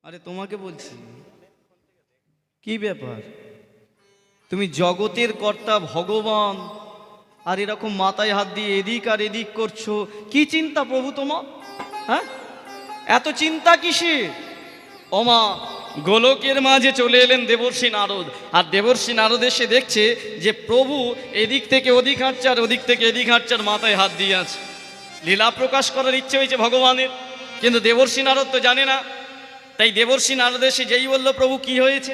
আরে তোমাকে বলছি, কি ব্যাপার? তুমি জগতের কর্তা ভগবান, আর এরকম মাথায় হাত দিয়ে এদিক আর এদিক করছো, কি চিন্তা প্রভু তোমার? হ্যাঁ, এত চিন্তা কিসের? ওমা, গোলকের মাঝে চলে এলেন দেবর্ষি নারদ, আর দেবর্ষি নারদ এসে দেখছে যে প্রভু এদিক থেকে ওদিক হাঁটছে আর ওদিক থেকে এদিক হাঁটছে, আর মাথায় হাত দিয়ে আছে। লীলা প্রকাশ করার ইচ্ছে হয়েছে ভগবানের, কিন্তু দেবর্ষি নারদ তো জানে না। তাই দেবর্ষি নারদ এসে যেই বলল প্রভু কি হয়েছে,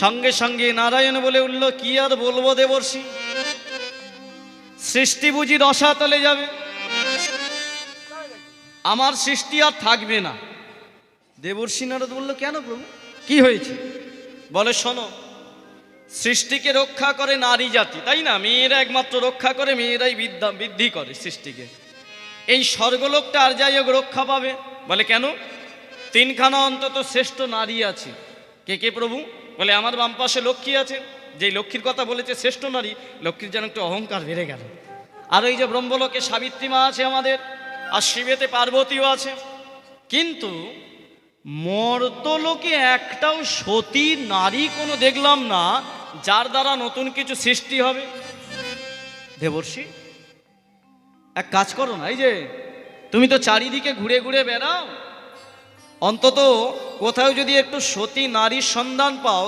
সঙ্গে সঙ্গে নারায়ণ বলে উঠল, কি আর বলবো দেবর্ষি, সৃষ্টি বুঝি রসাতলে যাবে, আমার সৃষ্টি আর থাকবে না। দেবর্ষি নারদ বলল, কেন প্রভু, কি হয়েছে? বলে, শোনো, সৃষ্টিকে রক্ষা করে নারী জাতি, তাই না? মেয়েরা একমাত্র রক্ষা করে, মেয়েরাই বৃদ্ধি করে সৃষ্টিকে। এই স্বর্গলোকটা আর যাই হোক রক্ষা পাবে। বলে, কেন? তিনখানা অন্তত শ্রেষ্ঠ নারী আছে। কে কে প্রভু? বলে, আমার বাম পাশে লক্ষ্মী আছে, যেই লক্ষ্মীর কথা বলেছে শ্রেষ্ঠ নারী, লক্ষ্মীর যেন একটু অহংকার বেড়ে গেল। আর এই যে ব্রহ্মলোকে সাবিত্রী মা আছে আমাদের, আর শিবেতে পার্বতীও আছে। কিন্তু মর্তলোকে একটাও সতী নারী কোনো দেখলাম না, যার দ্বারা নতুন কিছু সৃষ্টি হবে। দেবর্ষি, এক কাজ করো না, এই যে তুমি তো চারিদিকে ঘুরে ঘুরে বেড়াও, অন্তত কোথাও যদি একটু সতী নারীর সন্ধান পাও,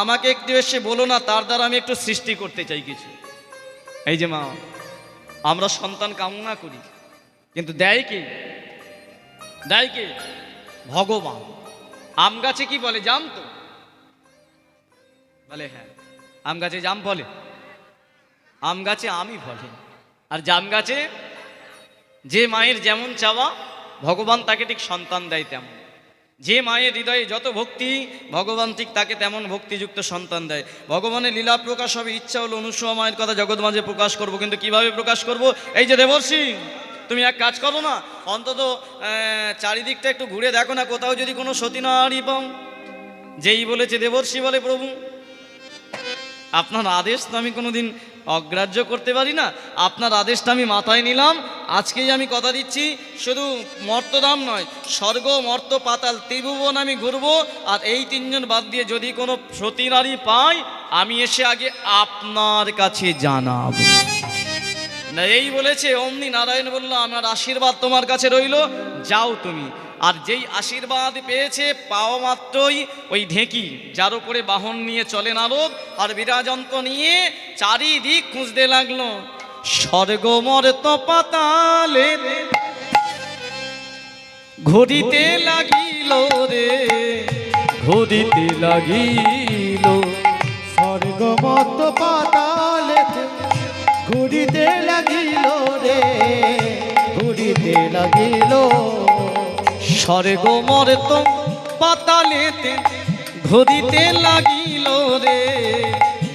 আমাকে একটু এসে বলো না, তার দ্বারা আমি একটু সৃষ্টি করতে চাই কিছু। এই যে মা, আমরা সন্তান কামনা করি, কিন্তু দেয় কে? দেয় কে? ভগবান। আম গাছে কি বলে, জাম তো? বলে হ্যাঁ, আম গাছে জাম ফলে, আম গাছে আমই ফলে। আর জাম গাছে যে মায়ের যেমন চাওয়া, ভগবান তাকে ঠিক সন্তান দেয় তেমন। যে মায়ের হৃদয়ে যত ভক্তি, ভগবান ঠিক তাকে তেমন ভক্তিযুক্ত সন্তান দেয়। ভগবানের লীলা প্রকাশ হবে, ইচ্ছা হলো অনুসূয়া মায়ের কথা জগৎ মাঝে প্রকাশ করব, কিন্তু কিভাবে প্রকাশ করব? এই যে দেবর্ষি, তুমি এক কাজ করো না, অন্তত চারিদিকটা একটু ঘুরে দেখো না, কোথাও যদি কোনো সতী নারী পাও। যেই বলেছে দেবর্ষি বলে, প্রভু আপনার আদেশ তো আমি কোনোদিন অগ্রাহ্য করতে পারি না, আপনার আদেশটা আমি মাথায় নিলাম। আজকেই আমি কথা দিচ্ছি, শুধু মর্তধাম নয়, স্বর্গ মর্ত পাতাল ত্রিভুবন আমি ঘুরবো, আর এই তিনজন বাদ দিয়ে যদি কোনো সতী নারী পাই, আমি এসে আগে আপনার কাছে জানাবো। না, এই বলেছে, অমনি নারায়ণ বলল, আমার আশীর্বাদ তোমার কাছে রইল, যাও তুমি। আর যেই আশীর্বাদ পেয়েছে, পাওয়া মাত্রই ওই ঢেঁকি, যার উপরে বাহন নিয়ে চলে নারদ, আর বিরাজন্ত নিয়ে চারিদিক খুঁজতে লাগলো। স্বর্গ মর্ত পাতালে ঘুরিতে লাগিল রে, ঘুরিতে লাগিল। স্বর্গ মত পাতালে ঘুরিতে লাগিল রে, ঘুরিতে লাগিল। স্বর্গ মর্ত পাতালেতে ঘুরিতে লাগিল রে,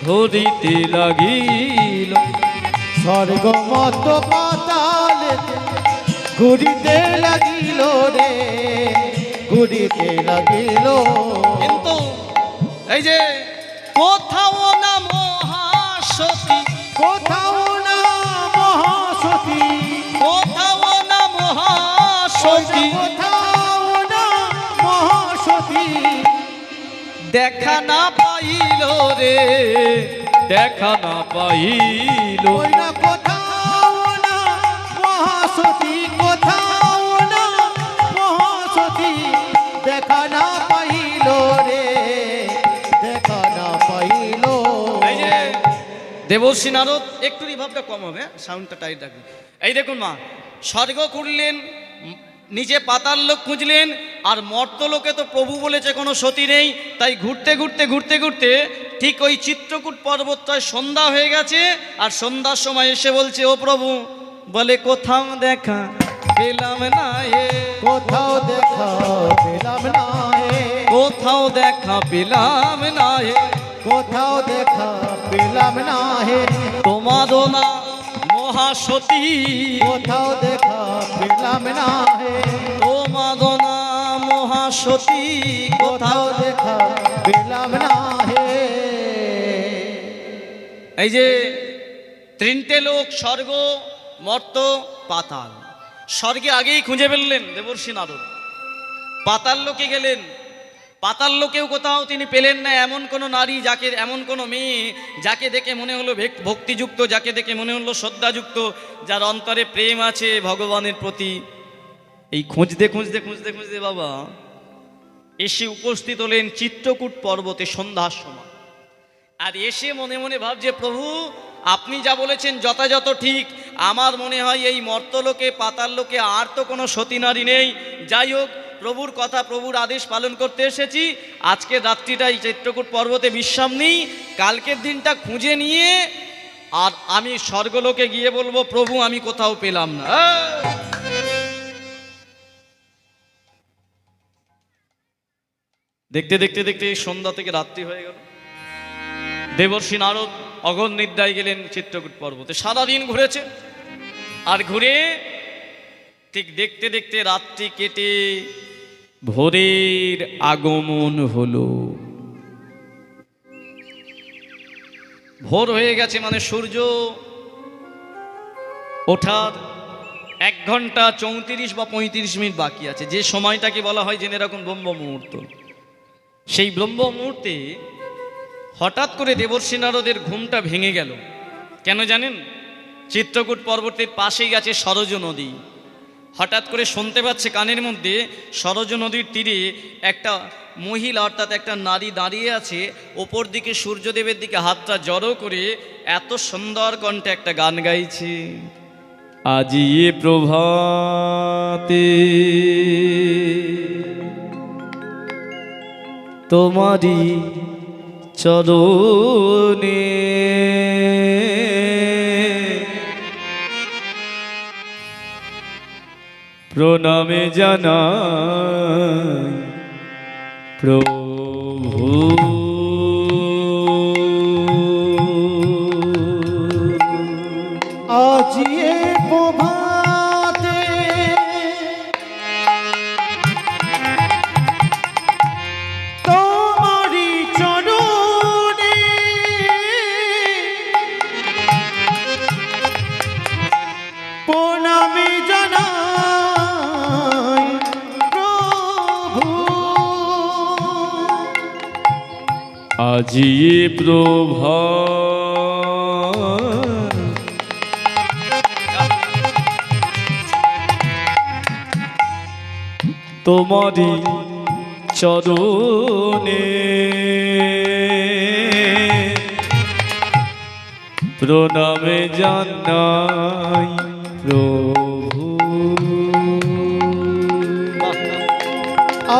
ঘুরিতে লাগিল। স্বর্গ মত পাতালে ঘুরিতে লাগিল রে, ঘুরিতে লাগিল। কিন্তু এই যে কোথাও না মহাসতী, কোথাও না মহাসতী, কোথাও না মহাসতী, কোথাও না মহাসতী দেখা না পাইল রে, দেখা না পাইল। ওই না কোথাও না মহাসতী, কোথাও না মহাসতী দেখা না পাইল রে, দেখা না পাইল। এই যে দেবর্ষি নারদ, একটু রিভাবটা কম হবে, সাউন্ডটা টাইট রাখবেন। এই দেখুন মা, স্বর্গ খুঁড়লেন, নিচে পাতাল লোক খুঁজলেন, আর মর্তলোকে তো প্রভু বলেছে কোনো সতী নেই। তাই ঘুরতে ঘুরতে ঘুরতে ঘুরতে ঠিক ওই চিত্রকূট পর্বতটায় সন্ধ্যা হয়ে গেছে, আর সন্ধ্যার সময় এসে বলছে, ও প্রভু, বলে কোথাও দেখা পেলাম না হে, কোথাও দেখা পেলাম না হে, কোথাও দেখা পেলাম না হে, কোথাও দেখা পেলাম না হে। তোমারও না মহাসতী, কোথাও দেখা পেলাম না হে, তোমারও না মহাসতী, কোথাও দেখা পেলাম না হে। এই যে তিনটে লোক, স্বর্গ মর্ত পাতাল। স্বর্গে আগেই খুঁজে ফেললেন দেবর্ষি নারদ, পাতাল লোকে গেলেন, পাতাল লোকেও কোথাও তিনি পেলেন না এমন কোনো নারী, যাকে, এমন কোনো মেয়ে যাকে দেখে মনে হলো ভক্তিযুক্ত, যাকে দেখে মনে হলো শ্রদ্ধাযুক্ত, যার অন্তরে প্রেম আছে ভগবানের প্রতি। এই খুঁজতে খুঁজতে খুঁজতে খুঁজতে বাবা এসে উপস্থিত হলেন চিত্রকূট পর্বতে সন্ধ্যার সময়। আর এসে মনে মনে ভাবছে, প্রভু আপনি যা বলেছেন যথাযথ ঠিক। আমার মনে হয় এই মর্তলোকে, পাতাল লোকে আর তো কোনো সতী নারী নেই। যাই হোক, প্রভুর কথা, প্রভুর আদেশ পালন করতে এসেছি। আজকের রাত্রিটা এই চিত্রকূট পর্বতে বিশ্রাম নিই, কালকের দিনটা খুঁজে নিয়ে আর আমি স্বর্গলোকে গিয়ে বলবো, প্রভু আমি কোথাও পেলাম না। দেখতে দেখতে দেখতে সন্ধ্যা থেকে রাত্রি হয়ে গেল। দেবর্ষি নারদ অগণ নিদ্রায় গেলেন চিত্রকূট পর্বতে। সারাদিন ঘুরেছে, আর ঘুরে ঠিক দেখতে দেখতে রাত্রি কেটে ভোরের আগমন হলো। ভোর হয়ে গেছে, মানে সূর্য ওঠার 1 ঘন্টা 34 বা 35 মিনিট বাকি আছে। যে সময়টাকে বলা হয় জেনে রাখুন ব্রহ্ম মুহূর্ত। সেই ব্রহ্ম মুহূর্তে হঠাৎ করে দেবর্ষি নারদের ঘুমটা ভেঙে গেল। কেন জানেন? চিত্রকূট পর্বতের পাশেই আছে সরজ নদী। হঠাৎ করে শুনতে পাচ্ছে কানের মধ্যে সরজ নদীর তীরে একটা মহিলা, অর্থাৎ একটা নারী দাঁড়িয়ে আছে, ওপর দিকে সূর্যদেবের দিকে হাতটা জড়ো করে এত সুন্দর কণ্ঠে একটা গান গাইছে। আজি এ প্রভাতে তোমারি চরণে প্রণামে জানাই প্রভু। আজি এ প্রভাতে তোমারি চরণে প্রণামে জানাই প্রভু। আজি এ প্রভা তোমারি চরণে প্রণামে জানাই প্রভু।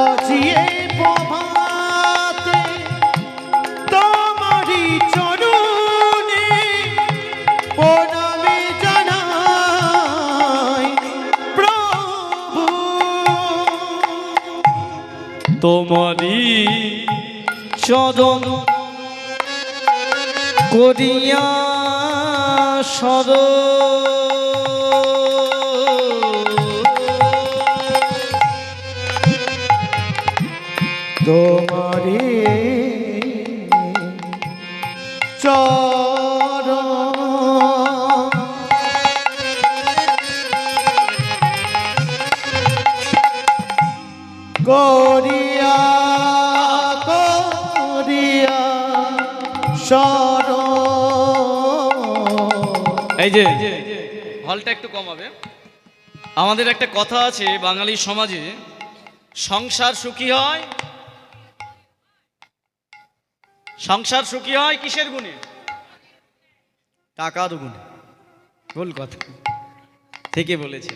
আজি এ প্রভাতে তোমারি চরণে প্রণামে জানাই প্রভু। তোমারি চরণ করিয়া সর তোমারি চরণ করিয়া করিয়া শরণ। এই যে হলটা একটু কমাবে। আমাদের একটা কথা আছে বাঙালি সমাজে, সংসার সুখী হয়, সংসার সুখী হয় কিসের গুণে? টাকার গুণে। ভুল কথা, থেকে বলেছে।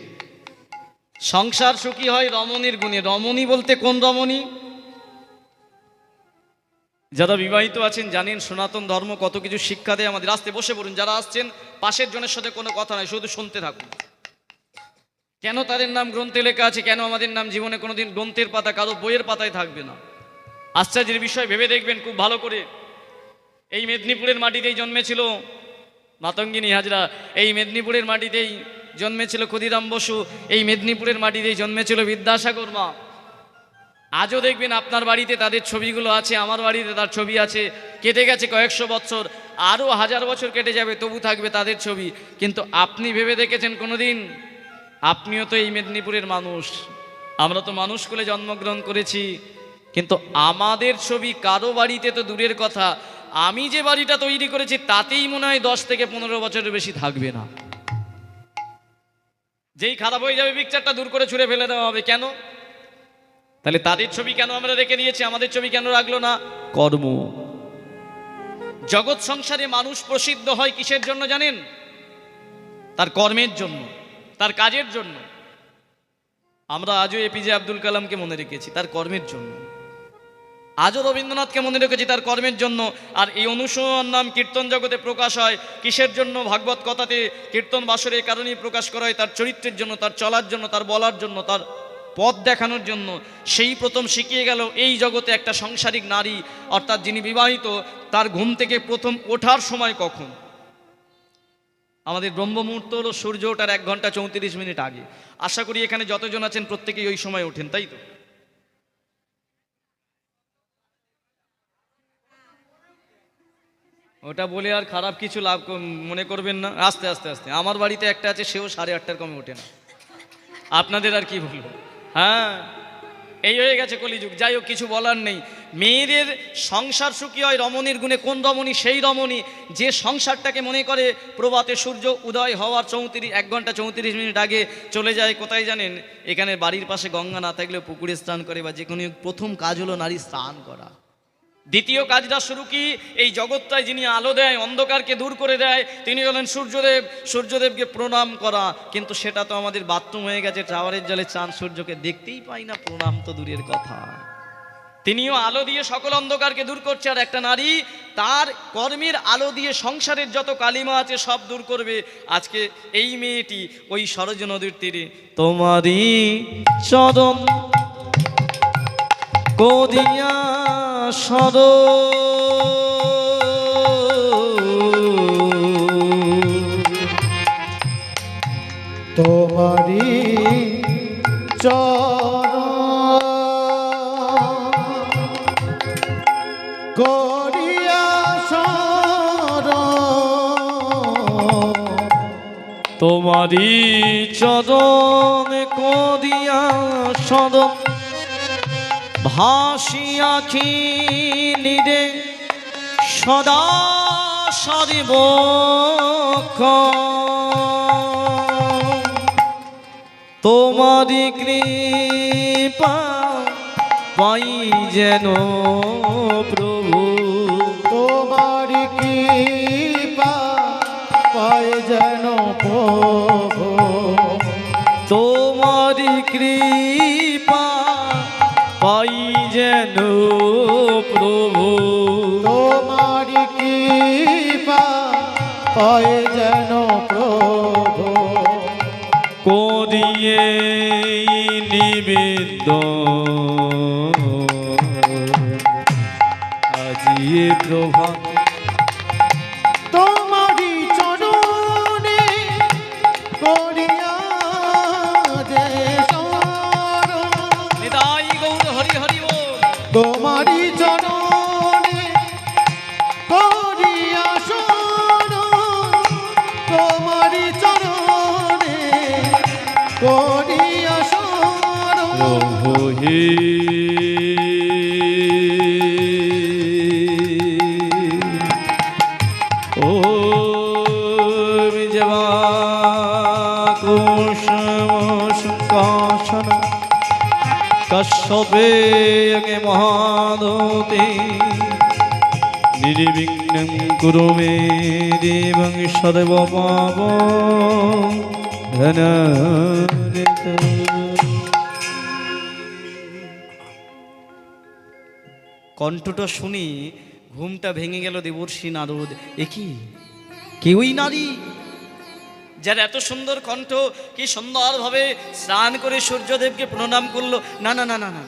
সংসার সুখী হয় রমণীর গুণে। রমণী বলতে কোন রমণী? যারা বিবাহিত আছেন জানেন সনাতন ধর্ম কত কিছু শিক্ষা দেয় আমাদের। আসতে বসে পড়ুন, যারা আসছেন পাশের জনের সাথে কোনো কথা নয়, শুধু শুনতে থাকুন। কেন তাদের নাম গ্রন্থে লেখা আছে, কেন আমাদের নাম জীবনে কোনোদিন গ্রন্থের পাতা, কারো বইয়ের পাতায় থাকবে না? আশ্চর্যের বিষয় ভেবে দেখবেন খুব ভালো করে। এই মেদিনীপুরের মাটিতেই জন্মেছিল মাতঙ্গিনী হাজরা, এই মেদিনীপুরের মাটিতেই জন্মেছিল ক্ষুদিরাম বসু, এই মেদিনীপুরের মাটিতেই জন্মেছিল বিদ্যাসাগর মা। আজও দেখবেন আপনার বাড়িতে তাদের ছবিগুলো আছে, আমার বাড়িতে তার ছবি আছে। কেটে গেছে কয়েকশো বছর, আরও 1000 বছর কেটে যাবে, তবু থাকবে তাদের ছবি। কিন্তু আপনি ভেবে দেখেছেন কোনোদিন? আপনিও তো এই মেদিনীপুরের মানুষ, আমরা তো মানুষ কুলে জন্মগ্রহণ করেছি। কিন্তু আমাদের ছবি কারো বাড়িতে তো দূরের কথা, আমি যে বাড়িটা তৈরি করেছি তাতেই মনে হয় 10 থেকে 15 বছরের বেশি থাকবে না। যেই খারাপ হয়ে যাবে পিকচারটা দূর করে ছুঁড়ে ফেলে দেওয়া হবে। কেন? তাহলে তাদের ছবি কেন আমরা রেখে দিয়েছি, আমাদের ছবি কেন রাখলো না? কর্ম। জগৎ সংসারে মানুষ প্রসিদ্ধ হয় কিসের জন্য জানেন? তার কর্মের জন্য, তার কাজের জন্য। আমরা আজও এপিজে আব্দুল কালামকে মনে রেখেছি তার কর্মের জন্য, আজও রবীন্দ্রনাথকে মনে রেখেছি তার কর্মের জন্য। আর এই অনুসরণ নাম কীর্তন জগতে প্রকাশ হয় কিসের জন্য? ভাগবত কথাতে কীর্তন বাসরে এই কারণেই প্রকাশ করা হয়, তার চরিত্রের জন্য, তার চলার জন্য, তার বলার জন্য, তার পথ দেখানোর জন্য। সেই প্রথম শিখিয়ে গেল এই জগতে একটা সাংসারিক নারী অর্থাৎ যিনি বিবাহিত, তার ঘুম থেকে প্রথম ওঠার সময় কখন। আমাদের ব্রহ্ম মুহূর্ত হলো সূর্য ওঠার 1 ঘন্টা 34 মিনিট আগে। আশা করি এখানে যতজন আছেন প্রত্যেকেই ওই সময় ওঠেন, তাই তো? ওটা বলে আর খারাপ কিছু লাভ মনে করবেন না। আস্তে আস্তে আস্তে আমার বাড়িতে একটা আছে, সেও 8:30টার কমে ওঠে না। আপনাদের আর কি বলবো। হ্যাঁ, এই হয়ে গেছে কলিযুগ। যাই হোক, কিছু বলার নেই। মেয়েদের সংসার সুখী হয় রমণীর গুণে। কোন রমণী? সেই রমণী যে সংসারটাকে মনে করে প্রভাতে সূর্য উদয় হওয়ার 1 ঘন্টা 34 মিনিট আগে চলে যায় কোথায় জানেন? এখানে বাড়ির পাশে গঙ্গা না থাকলেও পুকুরে স্নান করে, বা যে কোনো। প্রথম কাজ হলো নারী স্নান করা। দ্বিতীয় কাজটা শুরু কি? এই জগৎটায় যিনি আলো দেয়, অন্ধকারকে দূর করে দেয়, তিনি হলেন সূর্যদেব। সূর্যদেবকে প্রণাম করা। কিন্তু সেটা তো আমাদের বাথরুম হয়ে গেছে, টাওয়ারের জলে চাঁদ সূর্যকে দেখতেই পাই না, প্রণাম তো দূরের কথা। তিনিও আলো দিয়ে সকল অন্ধকারকে দূর করছে। আর একটা নারী তার কর্মের আলো দিয়ে সংসারের যত কালিমা আছে সব দূর করবে। আজকে এই মেয়েটি ওই সরজ নদীর তীরে তোমারই চরণ কদিয়া সর তোমারি চরণ করিয়া শরণ, তোমারি চরণ কদিয়া সদন ভাসিয়া খিনিরে সদা সর্বক্ষ তোমারি কৃপা পাই যেন প্রভু। তোমারি কৃপা পায় যেন প্রভু, তোমারি কৃপা পাই যেন প্রভু। তোমারি কৃপা পায় যেন প্রভু, করিয়ে নিবেদন আজিয়ে প্রভাত তোমারি চরণে করিয়া যে শরণ। নিতাই গৌর হরি হরি বল। তোমারি চরণে করিয়া শরণ, তোমারি চরণে করিয়া শরণ। প্রভু হে ও বিজবা কুসুম সংকাশন কশ্যপে মহাদতে নির্বিঘ্नं কুরু মে দেবং সর্বপাপ ধনানিত। কণ্ঠটা শুনি ঘুমটা ভেঙে গেল দেবর্ষি নারদ। একই কেউই নারী যার এত সুন্দর কণ্ঠ, কি সুন্দরভাবে স্নান করে সূর্যদেবকে প্রণাম করলো। না না না না না,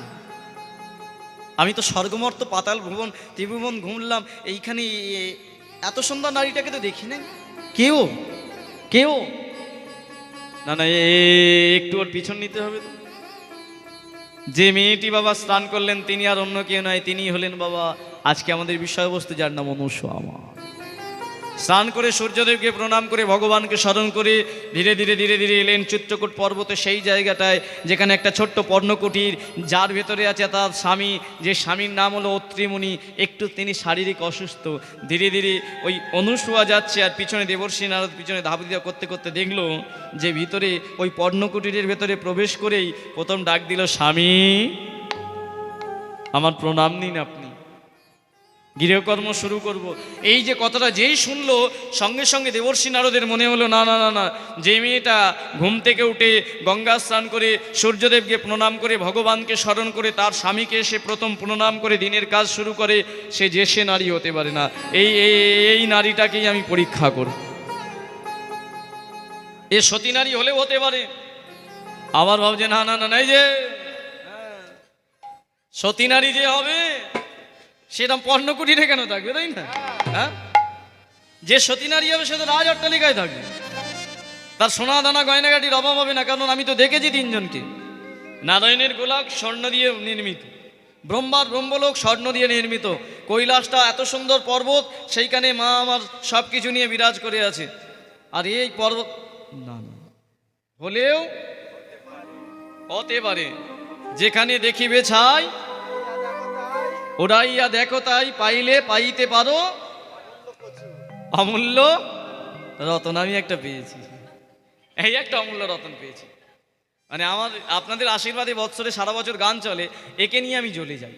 আমি তো স্বর্গমর্ত পাতাল ভুবন ত্রিভুবন ঘুমলাম, এইখানে এত সুন্দর নারীটাকে তো দেখি নাই। কেউ কেউ না না, একটু ওর পিছন নিতে হবে তো। যে মেয়েটি বাবা স্নান করলেন তিনি আর অন্য কেউ নয়, তিনি হলেন বাবা আজকে আমাদের বিষয়বস্তু, যার নাম অনুসুয়া। স্নান করে সূর্যদেবকে প্রণাম করে ভগবানকে স্মরণ করে ধীরে ধীরে ধীরে ধীরে এলেন চিত্রকূট পর্বতে, সেই জায়গাটায় যেখানে একটা ছোট্ট পর্ণকুটির, যার ভেতরে আছে তার স্বামী, যে স্বামীর নাম হলো অত্রিমুনি। একটু তিনি শারীরিক অসুস্থ। ধীরে ধীরে ওই অনুসুয়া যাচ্ছে আর পিছনে দেবর্ষী নারদ পিছনে ধাবুদিয়া করতে করতে দেখলো যে ভিতরে ওই পর্ণকুটিরের ভেতরে প্রবেশ করেই প্রথম ডাক দিল, স্বামী আমার প্রণাম নিন, আপনি গৃহকর্ম শুরু করব। এই যে কথাটা যেই শুনলো, সঙ্গে সঙ্গে দেবর্ষী নারদের মনে হলো না না না না, যে মেয়েটা ঘুম থেকে উঠে গঙ্গা স্নান করে সূর্যদেবকে প্রণাম করে ভগবানকে স্মরণ করে তার স্বামীকে সে প্রথম প্রণাম করে দিনের কাজ শুরু করে, সে যে সে নারী হতে পারে না। এই নারীটাকেই আমি পরীক্ষা করব। এ সতী নারী হলেও হতে পারে। আবার ভাবছে না না না না, এই যে সতী নারী যে হবে সেরকম পর্ণকুটিরে কেন থাকবে, তাই না? হ্যাঁ, যে সতী নারী হবে সে তো রাজ অট্টালিকায় থাকবে, তার সোনা দানা গয়নাগাটির অভাব হবে না। কারণ আমি তো দেখেছি তিনজনকে, নারায়ণের গোলাক স্বর্ণ দিয়ে নির্মিত, ব্রহ্মার ব্রহ্মলোক স্বর্ণ দিয়ে নির্মিত, কৈলাসটা এত সুন্দর পর্বত, সেইখানে মা আমার সব কিছু নিয়ে বিরাজ করে আছে। আর এই পর্বত না না হলেও হতে পারে, যেখানে দেখিবে ছাই ওরাইয়া দেখো তাই, পাইলে পাইতে পারো অমূল্য রতন। আমি একটা পেয়েছি, এই একটা অমূল্য রতন পেয়েছি। মানে আমার আপনাদের আশীর্বাদে বৎসরে সারা বছর গান চলে, একে নিয়ে আমি জ্বলে যাই।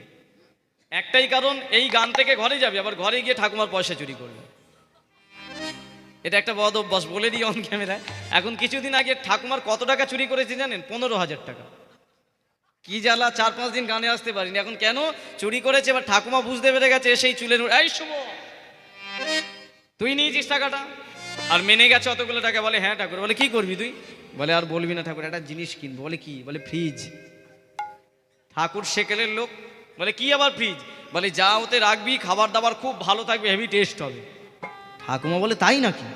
একটাই কারণ, এই গান থেকে ঘরে যাবে, আবার ঘরে গিয়ে ঠাকুমার পয়সা চুরি করবে। এটা একটা বদ অভ্যাস, বলে দিই অন ক্যামেরায়। এখন কিছুদিন আগে ঠাকুমার কত টাকা চুরি করেছে জানেন? 15,000 টাকা। কি জ্বালা, 4-5 দিন গানে আসতে পারিনি। এখন কেন চুরি করেছে? এবার ঠাকুমা বুঝতে পেরে গেছে, সেই চুলের এই শুভ তুই নিয়েছিস টাকাটা, আর মেনে গেছে অতগুলো টাকা। বলে হ্যাঁ ঠাকুর। বলে কি করবি তুই? বলে আর বলবি না ঠাকুর, একটা জিনিস কিনবো। বলে কি? বলে ফ্রিজ। ঠাকুর সেকেলের লোক। বলে কি আবার ফ্রিজ? বলে যা ওতে রাখবি খাবার দাবার খুব ভালো থাকবে, হেভি টেস্ট হবে। ঠাকুমা বলে তাই নাকি?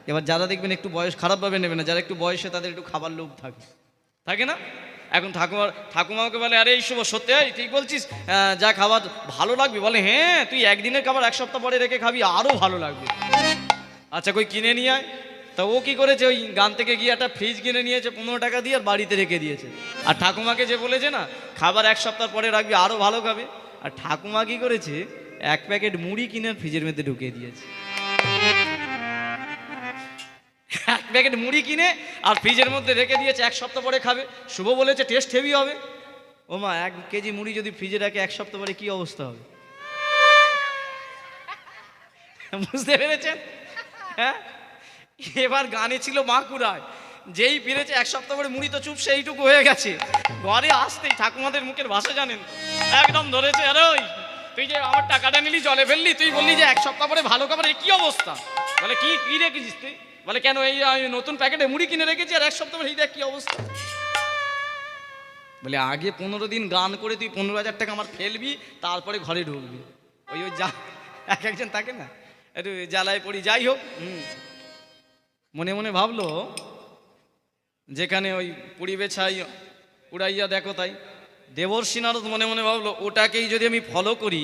এবার যারা দেখবেন একটু বয়স খারাপভাবে নেবে না, যারা একটু বয়সে তাদের একটু খাবার লোভ থাকে, থাকে না? এখন ঠাকুমাকে বলে আরে এই শুভ সত্যি ঠিক বলছিস, যা খাবার ভালো লাগবে। বলে হ্যাঁ, তুই একদিনের খাবার 1 সপ্তাহ পরে রেখে খাবি, আরও ভালো লাগবে। আচ্ছা কই কিনে নিয়ে আয়। তা ও কি করেছে, ওই গান থেকে গিয়ে একটা ফ্রিজ কিনে নিয়েছে 15 টাকা দিয়ে, আর বাড়িতে রেখে দিয়েছে। আর ঠাকুমাকে যে বলেছে না খাবার 1 সপ্তাহ পরে রাখবি, আরও ভালো খাবে, আর ঠাকুমা কি করেছে, 1 প্যাকেট মুড়ি কিনে ফ্রিজের মধ্যে ঢুকিয়ে দিয়েছে। 1 প্যাকেট মুড়ি কিনে আর ফ্রিজের মধ্যে রেখে দিয়েছে, 1 সপ্তাহ পরে খাবে। শুভ বলেছে টেস্ট হেভি হবে। ও মা, 1 কেজি মুড়ি যদি ফ্রিজে রাখে 1 সপ্তাহ পরে কি অবস্থা হবে? বুঝতে পেরেছেন? হ্যাঁ, এবার গানে ছিল মাকুড়ায়, যেই ফিরেছে 1 সপ্তাহ পরে মুড়ি তো চুপ সেইটুকু হয়ে গেছে। ঘরে আসতেই ঠাকুমাদের মুখের ভাষা জানেন, একদম ধরেছে, আরে ওই তুই যে আমার টাকাটা নিলি জলে ফেললি, তুই বললি যে 1 সপ্তাহ পরে ভালো খাবার, কি অবস্থা? বলে কি কি রেখেছিস তুই? বলে কেন, এই আমি নতুন প্যাকেটে মুড়ি কিনে রেখেছি, আর 1 সপ্তাহ পরে এই দেখ কি অবস্থা। বলে আগে 15 দিন গান করে তুই 15,000 টাকা আমার ফেলবি, তারপরে ঘরে ঢুকবি। ওই যা একজন থাকে না, একটু জ্বালায় পড়ি। যাই হোক, মনে মনে ভাবলো যেখানে ওই পুড়িবে ছাই উড়াইয়া দেখো তাই। দেবর্ষী নারদ মনে মনে ভাবলো ওটাকেই যদি আমি ফলো করি,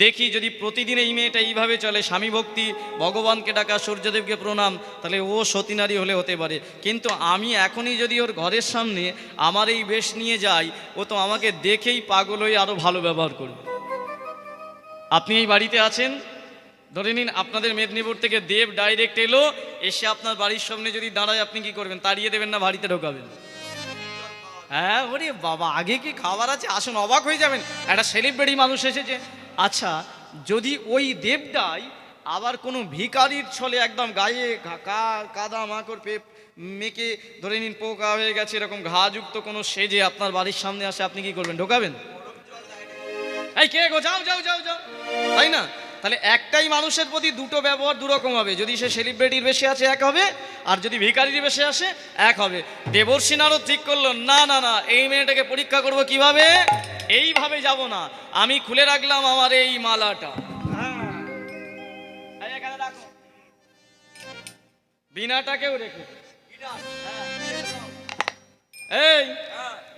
দেখি যদি প্রতিদিন এই মেয়েটা এইভাবে চলে, স্বামী ভক্তি, ভগবানকে ডাকা, সূর্যদেবকে প্রণাম, তাহলে ও সতী নারী হলে হতে পারে। কিন্তু আমি এখনই যদি ওর ঘরের সামনে আমার এই বেশ নিয়ে যাই, ও তো আমাকে দেখেই পাগল হয়ে আরও ভালো ব্যবহার করবে। আপনি এই বাড়িতে আছেন, ধরে নিন আপনাদের মেদিনীপুর থেকে দেব ডাইরেক্ট এলো, এসে আপনার বাড়ির সামনে যদি দাঁড়ায়, আপনি কি করবেন? তাড়িয়ে দেবেন না বাড়িতে ঢোকাবেন? হ্যাঁ, ওরে বাবা, আগে কি খাবার আছে, আসুন, অবাক হয়ে যাবেন, একটা সেলিব্রিটি মানুষ এসেছে। আচ্ছা, যদি ওই দেবটাই আবার কোনো ভিখারির ছলে একদম গায়ে কাদা মাকড় মেকে, ধরে নিন পোকা হয়ে গেছে এরকম ঘাযুক্ত কোনো সেজে আপনার বাড়ির সামনে আসে, আপনি কি করবেন? ঢোকাবেন? এই কে গো, যাও যাও যাও যাও, তাই না? তাহলে একটাই মানুষের প্রতি দুটো ব্যবহার দুরকম হবে। যদি সে সেলিব্রিটির বেশে আছে এক হবে, আর যদি ভিখারির বেশে আসে এক হবে। দেবর্ষী নারদ ঠিক করলো না না না, এই মেয়েটাকে পরীক্ষা করব কিভাবে? এইভাবে যাব না, আমি খুলে রাখলাম আমার এই মালাটা, এখানে রাখো, বিনাটাকেও রেখে। এই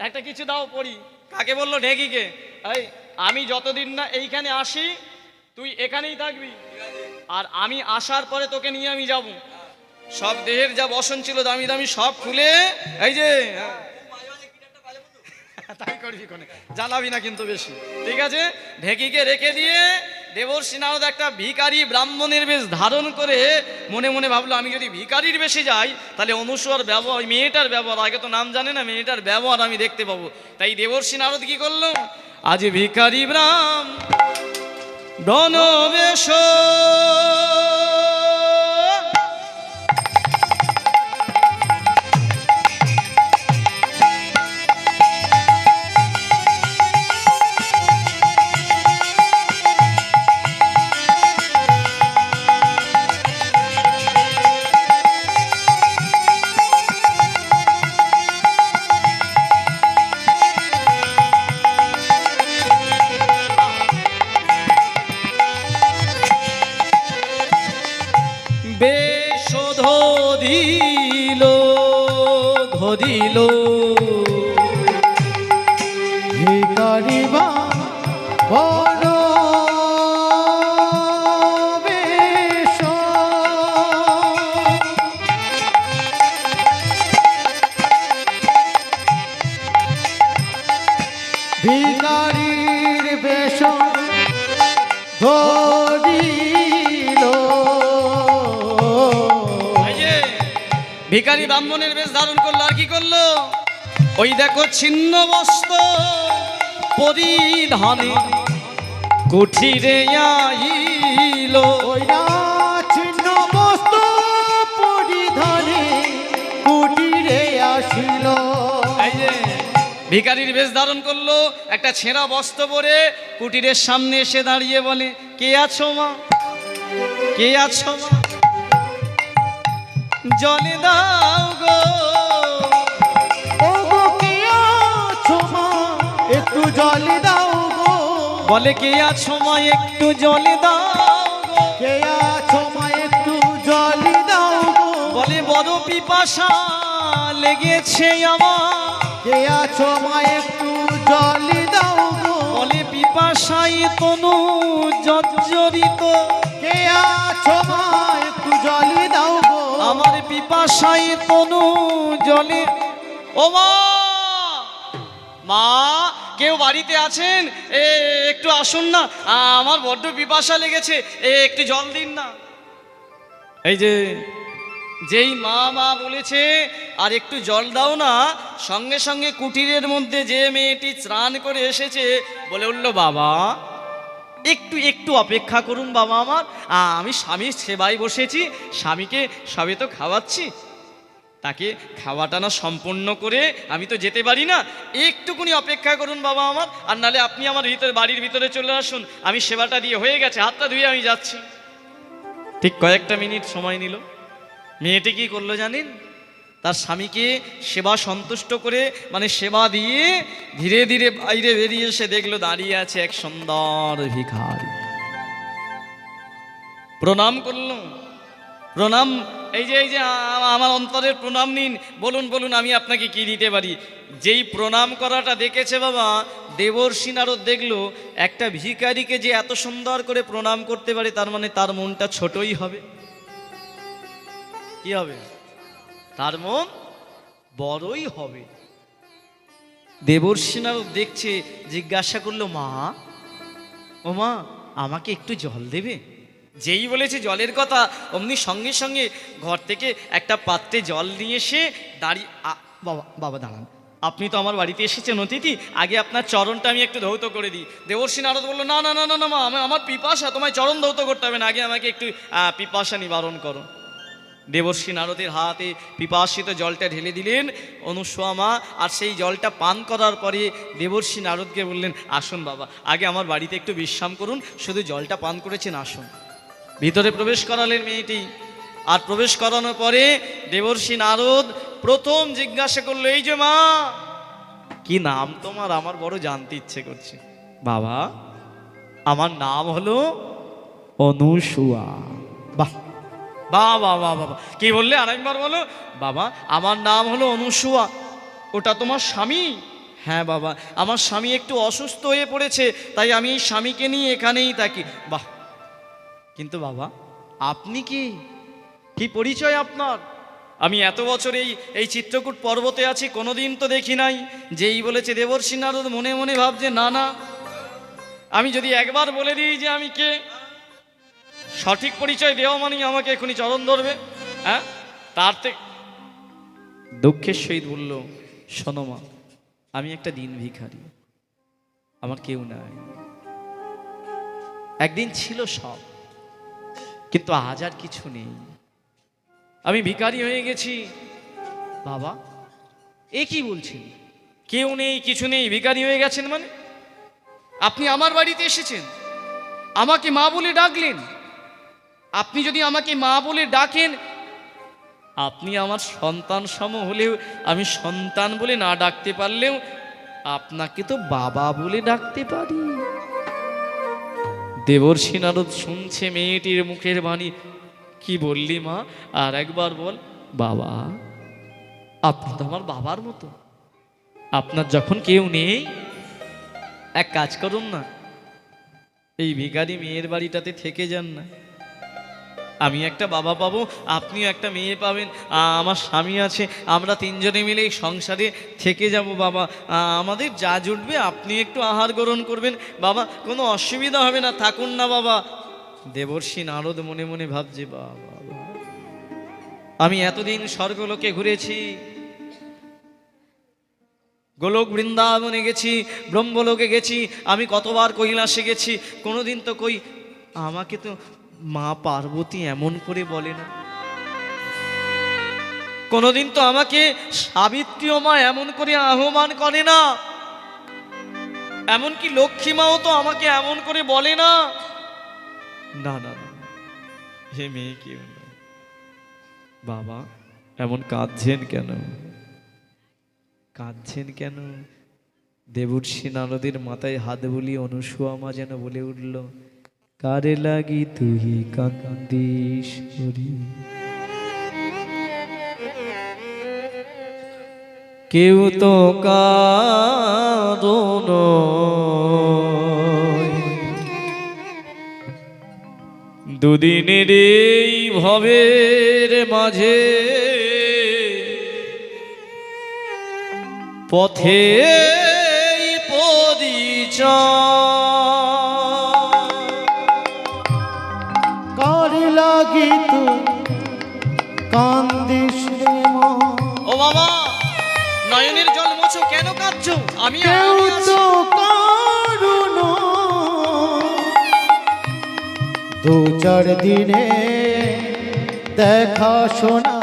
একটা কিছু দাও পড়ি। কাকে বললো? ঢেকিকে। এই আমি যতদিন না এইখানে আসি তুই এখানেই থাকবি। আর আমি আসার পরে তোকে নিয়ে আমি যাব, সব দেহের যা বসন ছিল দামি দামি সব খুলে, এই যে তাই করবি কোনে, জ্বালাবি না কিন্তু বেশি, ঠিক আছে? ঢেকিকে রেখে দিয়ে দেবর্ষি নারদ একটা ভিখারি ব্রাহ্মণের বেশ ধারণ করে মনে মনে ভাবলো, আমি যদি ভিখারির বেশে যাই তাহলে অনুসূয়ার ব্যবহার, মেয়েটার ব্যবহার, আগে তো নাম জানে না, মেয়েটার ব্যবহার আমি দেখতে পাবো। তাই দেবর্ষি নারদ কি করলো, আজ ভিখারি ব্রাহ্মণ বেশ ধরিল ধরিল ভিখারি বা বড় বেশ ভিখারির বেশ ধরিল। ভিখারি ব্রাহ্মণের বেশ ধারণ করলো, আর কি করলো, ওই দেখো ছিন্ন বস্ত্র পরিধানে কুঠিরে আইল, ওই না ছিন্ন বস্ত্র পরিধানে কুটিরে আসিল। এই যে ভিখারির বেশ ধারণ করলো, একটা ছেঁড়া বস্ত্র পরে কুটিরের সামনে এসে দাঁড়িয়ে বলে, কে আছো মা, কে আছো মা, জলে দাও গো, ও গো কে আছো মা, একটু জল দাও গো। বলে কে আছো মা, একটু জলে দাও গো, কে আছো মা, একটু জল দাও গো। বলে বড় পিপাসা লেগেছে আমার, কে আছো মা, একটু জল দাও গো। বলে পিপাসায় তনু জর্জরিত, কে আছো মা, একটু জল দাও গো। আমার পিপাসায় তনু জলে, ও মা, মা কেউ বাড়িতে আছেন, একটু আসুন না, আমার বড্ড পিপাসা লেগেছে, একটু জল দিন না। এই যে যেই মা মা বলেছে আর একটু জল দাও না, সঙ্গে সঙ্গে কুটিরের মধ্যে যে মেয়েটি স্নান করে এসেছে বলে উঠল, বাবা একটু একটু অপেক্ষা করুন বাবা আমার, আমি স্বামীর সেবায় বসেছি, স্বামীকে সবে তো খাওয়াচ্ছি, তাকে খাওয়াটা না সম্পূর্ণ করে আমি তো যেতে পারি না, একটুকুনি অপেক্ষা করুন বাবা আমার, আর নালে আপনি আমার ভিতরে বাড়ির ভিতরে চলে আসুন, আমি সেবাটা দিয়ে হয়ে গেছে, হাতটা ধুয়ে আমি যাচ্ছি। ঠিক কয়েকটা মিনিট সময় নিল, মেয়েটি কি করলো জানেন, তার স্বামীকে সেবা সন্তুষ্ট করে মানে সেবা দিয়ে ধীরে ধীরে বাইরে বেরিয়ে এসে দেখলো দাঁড়িয়ে আছে এক সুন্দর ভিখারি। প্রণাম করলো, প্রণাম, এই যে আমার অন্তরের প্রণাম নিন, বলুন বলুন আমি আপনাকে কি দিতে পারি। যেই প্রণাম করাটা দেখেছে বাবা দেবর্ষি নারদ দেখলো একটা ভিখারিকে যে এত সুন্দর করে প্রণাম করতে পারে, তার মানে তার মনটা ছোটই হবে, কি হবে, তার মন বড়ই হবে। দেবর্ষি নারদ দেখছে, জিজ্ঞাসা করলো, মা ও মা আমাকে একটু জল দেবে। যেই বলেছে জলের কথা অমনি সঙ্গে সঙ্গে ঘর থেকে একটা পাত্রে জল নিয়ে এসে দাঁড়িয়ে, বাবা বাবা দাঁড়ান, আপনি তো আমার বাড়িতে এসেছেন অতিথি, আগে আপনার চরণটা আমি একটু ধৌত করে দিই। দেবর্ষি নারদ বললো, না না না না না মা, আমার পিপাসা, তোমায় চরণ ধৌত করতে হবে না, আগে আমাকে একটু পিপাসা নিবারণ করো। দেবর্ষি নারদের হাতে পিপাসিত জলটা ঢেলে দিলেন অনুসূয়া মা, আর সেই জলটা পান করার পরে দেবর্ষি নারদকে বললেন, আসুন বাবা আগে আমার বাড়িতে একটু বিশ্রাম করুন, শুধু জলটা পান করেছেন, আসুন। ভিতরে প্রবেশ করালেন মেয়েটি, আর প্রবেশ করানোর পরে দেবর্ষি নারদ প্রথম জিজ্ঞাসা করলো, এই যে মা কি নাম তোমার, আমার বড় জানতে ইচ্ছে করছে। বাবা আমার নাম হলো অনুসূয়া। বাহ বাবা বাবা বাবা, কি বললে, আরেকবার বলো। বাবা আমার নাম হলো অনুসূয়া। ওটা তোমার স্বামী? হ্যাঁ বাবা, আমার স্বামী একটু অসুস্থ হয়ে পড়েছে, তাই আমি এই স্বামীকে নিয়ে এখানেই থাকি। বাহ, কিন্তু বাবা আপনি কি কি পরিচয় আপনার? আমি এত বছর এই চিত্রকূট পর্বতে আছি, কোনোদিন তো দেখি নাই। যেই বলেছে দেবর্ষি নারদ মনে মনে ভাবছে না না, আমি যদি একবার বলে দিই যে আমি কে, সঠিক পরিচয় দেওয়া মানে আমাকে এখনই চরণ ধরবে। হ্যাঁ, তার থেকে দুঃখের সহিত বলল, শোনো মা, আমি একটা দিন ভিখারি, আমার কেউ নাই। একদিন ছিল সব, কিন্তু আজ আর কিছু নেই। আমি ভিখারি হয়ে গেছি। বাবা, এ কি বলছেন? কেউ নেই, কিছু নেই, ভিখারি হয়ে গেছেন মানে? আপনি আমার বাড়িতে এসেছেন, আমাকে মা বলে ডাকলেন। আপনি যদি আমাকে মা বলে ডাকেন, আপনি আমার সন্তান সম হলেও, আমি সন্তান বলে না ডাকতে পারলেও আপনাকে তো বাবা বলে ডাকতে পারি। দেবর্ষি নারদ শুনছে মেয়েটির মুখের বাণী। কি বললি মা? আর একবার বল। বাবা, আপনি তো আমার বাবার মতো। আপনার যখন কেউ নেই, এক কাজ করুন না, এই ভিখারি মেয়ের বাড়িটাতে থেকে যান না। আমি একটা বাবা পাবো, আপনিও একটা মেয়ে পাবেন, আমার স্বামী আছে, আমরা তিনজনে মিলে এই সংসারে থেকে যাব। বাবা, আমাদের যা জুটবে আপনি একটু আহার গ্রহণ করবেন। বাবা, কোনো অসুবিধা হবে না, থাকুন না বাবা। দেবর্ষি নারদ মনে মনে ভাবছে, বাবা, আমি এতদিন স্বর্গলোকে ঘুরেছি, গোলক বৃন্দাবনে গেছি, ব্রহ্মলোকে গেছি, আমি কতবার কৈলাসে গেছি, কোনোদিন তো আমাকে তো মা পার্বতী এমন করে বলে না। কোনোদিন তো আমাকে সাবিত্রী মা এমন করে আহ্বান করে না। এমনকি লক্ষ্মী মাও তো আমাকে এমন করে বলে না। না না না, হে মেয়ে কেউ না। বাবা, এমন কাঁদছেন কেন? কাঁদছেন কেন? দেবর্ষি নারদের মাথায় হাত বুলিয়ে অনুসুয়া মা যেন বলে উঠল, কারে লাগি তুই কান্দিস হরি, কেউ তো কাঁদন, দুদিনের এই ভবের মাঝে পথে কারে লাগি তুই কান্দিস রে মা। ও বাবা, নয়নের জল মোছো, কেন কাঁদছো? আমি কেউ তো কারুন, দু চার দিনে দেখা শোনা,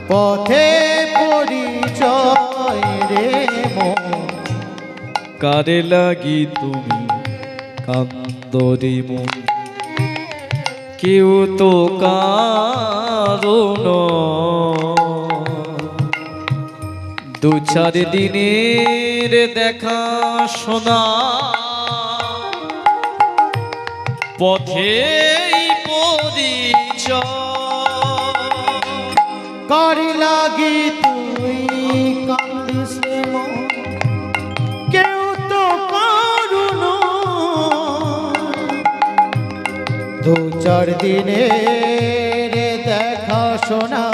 পথে পরিচয় রে মন। কারে লাগি তুমি কান্দরে মন, কেউ তো কারণ, দু চার দিনের দেখা শোনা, পথে পরিচয়। কারে লাগি তুই কান্দিস রে মন, কেউ তো কারুন, দু চার দিনের দেখা শোনা,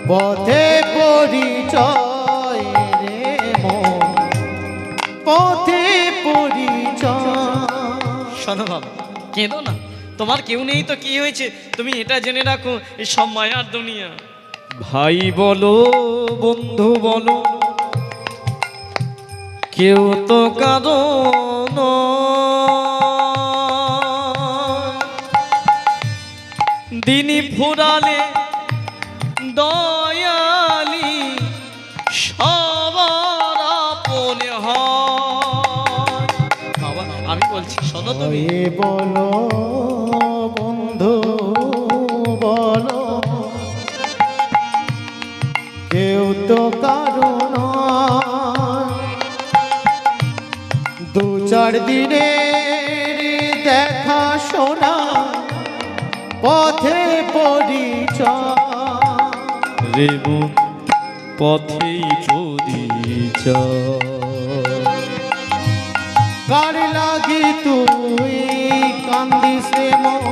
পথে পরিচয় রে মন, পথে পরিচয়। শোনো বাবা, কেঁদো না, তোমার কেউ নেই তো কি হয়েছে? তুমি এটা জেনে রাখো, এই সব মায়ার দুনিয়া। ভাই বলো, বন্ধু বলো, কেউ তো কাঁদন, দিনই ফুরালে দয়ালি সবার আপনে হয়। বাবা, আমি বলছি শোনো তুমি। এ বলো বন্ধু বলো, কেউ তো কারণ, দু চার দিনের দেখা শোনা, পথে পরিচয় রে মন, পথেই পরিচয়। কার লাগি তুই কান্দিস রে মন,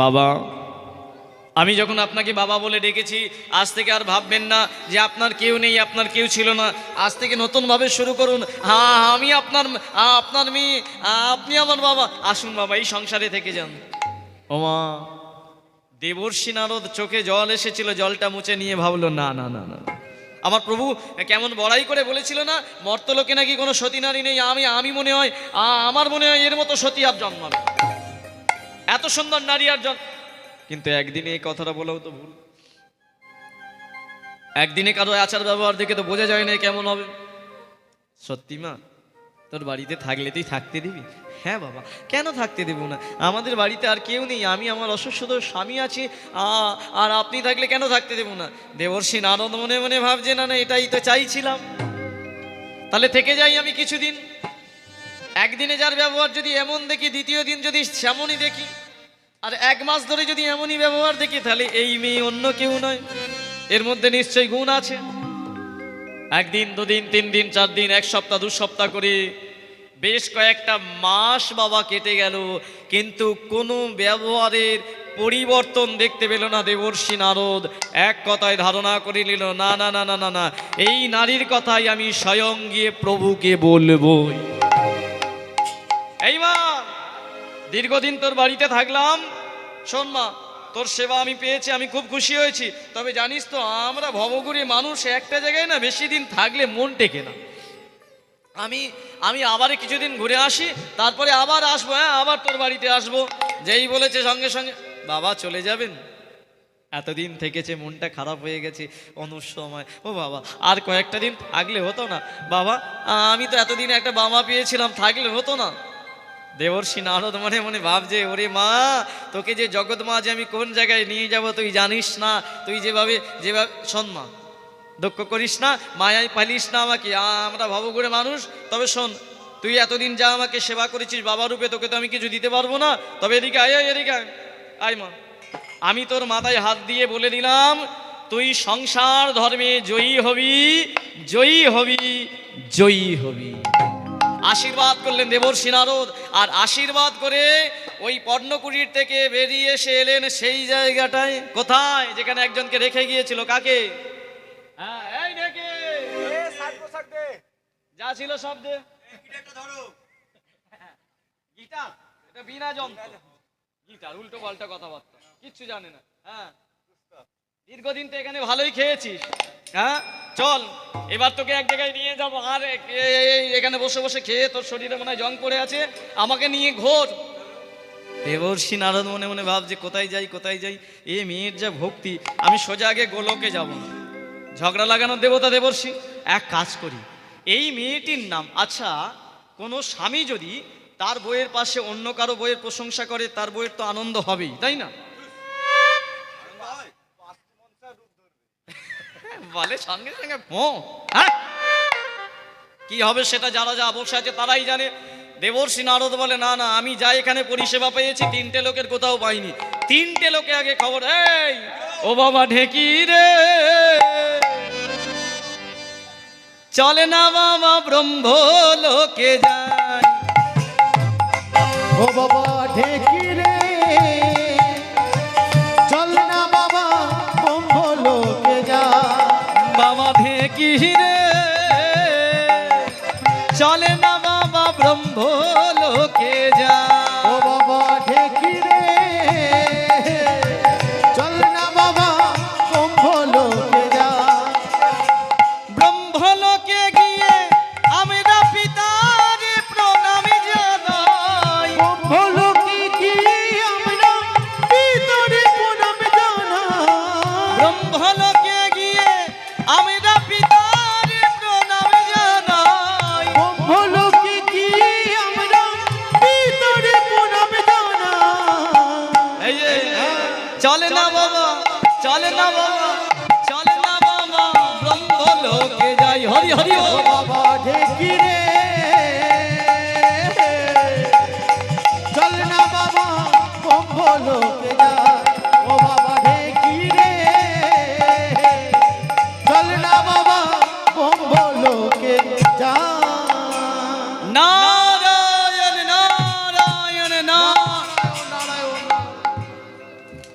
বাবা, আমি যখন আপনাকে বাবা বলে ডেকেছি, আজ থেকে আর ভাববেন না যে আপনার কেউ নেই, আপনার কেউ ছিল না। আজ থেকে নতুনভাবে শুরু করুন। হ্যাঁ, আমি আপনার মেয়ে, আপনি আমার বাবা। আসুন বাবা, এই সংসারে থেকে যান। ওমা, দেবর্ষি নারদ চোখে জল এসেছিল, জলটা মুছে নিয়ে ভাবলো, না না না না, আমার প্রভু কেমন বড়াই করে বলেছিল না, মর্তলোকে নাকি কোনো সতী নারী নেই। আমি মনে হয়, আমার মনে হয় এর মতো সতী আর জন্মাবে, এত সুন্দর নারী আর জন্ম। কিন্তু একদিনে এই কথাটা বলেও তো ভুল। একদিনে কারো আচার ব্যবহার দেখে তো বোঝা যায় না কেমন হবে। সত্যি মা, তোর বাড়িতে থাকলে তুই থাকতে দিবি? হ্যাঁ বাবা, কেন থাকতে দেব না? আমাদের বাড়িতে আর কেউ নেই, আমি আমার অসুস্থ স্বামী আছি, আর আপনি থাকলে কেন থাকতে দেব না? দেবর্ষি নারদ মনে মনে ভাবছে, না না, এটাই তো চাইছিলাম, তাহলে থেকে যাই আমি কিছুদিন। একদিনে যার ব্যবহার যদি এমন দেখি, দ্বিতীয় দিন যদি সেমনই দেখি, আর 1 মাস ধরে যদি এমনই ব্যবহার দেখি, তাহলে এই মেয়ে অন্য কেউ নয়, এর মধ্যে নিশ্চয়ই গুণ আছে। 1 দিন, 2 দিন, 3 দিন, 4 দিন, 1 সপ্তাহ, 2 সপ্তাহ করে বেশ কয়েকটা মাস বাবা কেটে গেল, কিন্তু কোনো ব্যবহারের পরিবর্তন দেখতে পেল না দেবর্ষি নারদ। এক কথায় ধারণা করে নিল, না না না না না না, এই নারীর কথাই আমি স্বয়ং গিয়ে প্রভুকে বলবই। এই মা, দীর্ঘদিন তোর বাড়িতে থাকলাম, শোন মা, তোর সেবা আমি পেয়েছি, আমি খুব খুশি হয়েছি। তবে জানিস তো, আমরা ভবঘুরে মানুষ, একটা জায়গায় না বেশি দিন থাকলে মন টেকে না। আমি আবার কিছুদিন ঘুরে আসি, তারপরে আবার আসবো। হ্যাঁ, আবার তোর বাড়িতে আসবো। যেই বলেছে সঙ্গে সঙ্গে, বাবা চলে যাবেন? এতদিন থেকেছে, মনটা খারাপ হয়ে গেছে অনুসময়। ও বাবা, আর কয়েকটা দিন থাকলে হতো না? বাবা, আমি তো এতদিন একটা বাবা পেয়েছিলাম, থাকলে হতো না? দেবর্ষি নারদ মনে মনে ভাবছে, ওরে মা, তোকে যে জগৎ মা যে আমি কোন জায়গায় নিয়ে যাব তুই জানিস না। তুই যেভাবে শোন মা, দুঃখ করিস না, মায়ায় পালিস না আমাকে, আমরা ভবঘুরে মানুষ। তবে শোন, তুই এতদিন যা আমাকে সেবা করেছিস বাবা রূপে, তোকে তো আমি কিছু দিতে পারবো না। তবে এদিকে আয়, এদিকে আয় মা, আমি তোর মাথায় হাত দিয়ে বলে দিলাম, তুই সংসার ধর্মে জয়ী হবি, জয়ী হবি, জয়ী হবি। আশীর্বাদ করলেন দেবর্ষি নারদ, আর আশীর্বাদ করে ওই পর্ণকুটির থেকে বেরিয়ে এসে এলেন সেই জায়গাটায়। কোথায়? যেখানে একজনকে রেখে গিয়েছিল। কাকে? হ্যাঁ, এই দেখে যা ছিল সব দে। গিটার, এটা বিনা যন্ত্র, গিটার, উল্টো পাল্টা কথাবার্তা, কিচ্ছু জানে না। হ্যাঁ, দীর্ঘদিন তো এখানে ভালোই খেয়েছিস। হ্যাঁ, চল এবার তোকে এক জায়গায় নিয়ে যাবো, আর এখানে বসে বসে খেয়ে তোর শরীরে মনে হয় জং পড়ে আছে, আমাকে নিয়ে ঘোর। দেবর্ষি নারদ মনে মনে ভাবছে, কোথায় যাই কোথায় যাই, এ মেয়ের যা ভক্তি, আমি সোজা আগে গোলকে যাব না। ঝগড়া লাগানোর দেবতা দেবর্ষি, এক কাজ করি, এই মেয়েটির নাম, আচ্ছা, কোনো স্বামী যদি তার বইয়ের পাশে অন্য কারো বইয়ের প্রশংসা করে, তার বইয়ের তো আনন্দ হবেই, তাই না? বলে সঙ্গে সঙ্গে হ্যাঁ, কি হবে সেটা যারা যা বসে আছে তারাই জানে। দেবর্ষি নারদ বলে, না না, আমি যাই এখানে পরিষেবা পেয়েছি 3টে লোকের কোথাও পাইনি। 3টে লোকে আগে খবর, এই ও বাবা ঢেকি রে, চলে না বাবা ব্রহ্ম লোকে যাই। ও বাবা ঢেকি রে, চল না বাবা ব্রহ্ম লোকে যাই। বাবা ঢেকি রে, চলে না বাবা ব্রহ্ম লোকে যাই। ও বাবা ঢেকি রে, চল না বাবা ব্রহ্ম লোকে যাই। ব্রহ্মলোকে গিয়ে আমরা পিতারে প্রণামী জানাই। ব্রহ্ম লোকে গিয়ে আমরা পিতারে প্রণাম জানাই। ব্রহ্মলোকে গিয়ে আমরা পিতারে প্রণামী জানাই। ব্রহ্ম লোকে গিয়ে আমরা পিতারে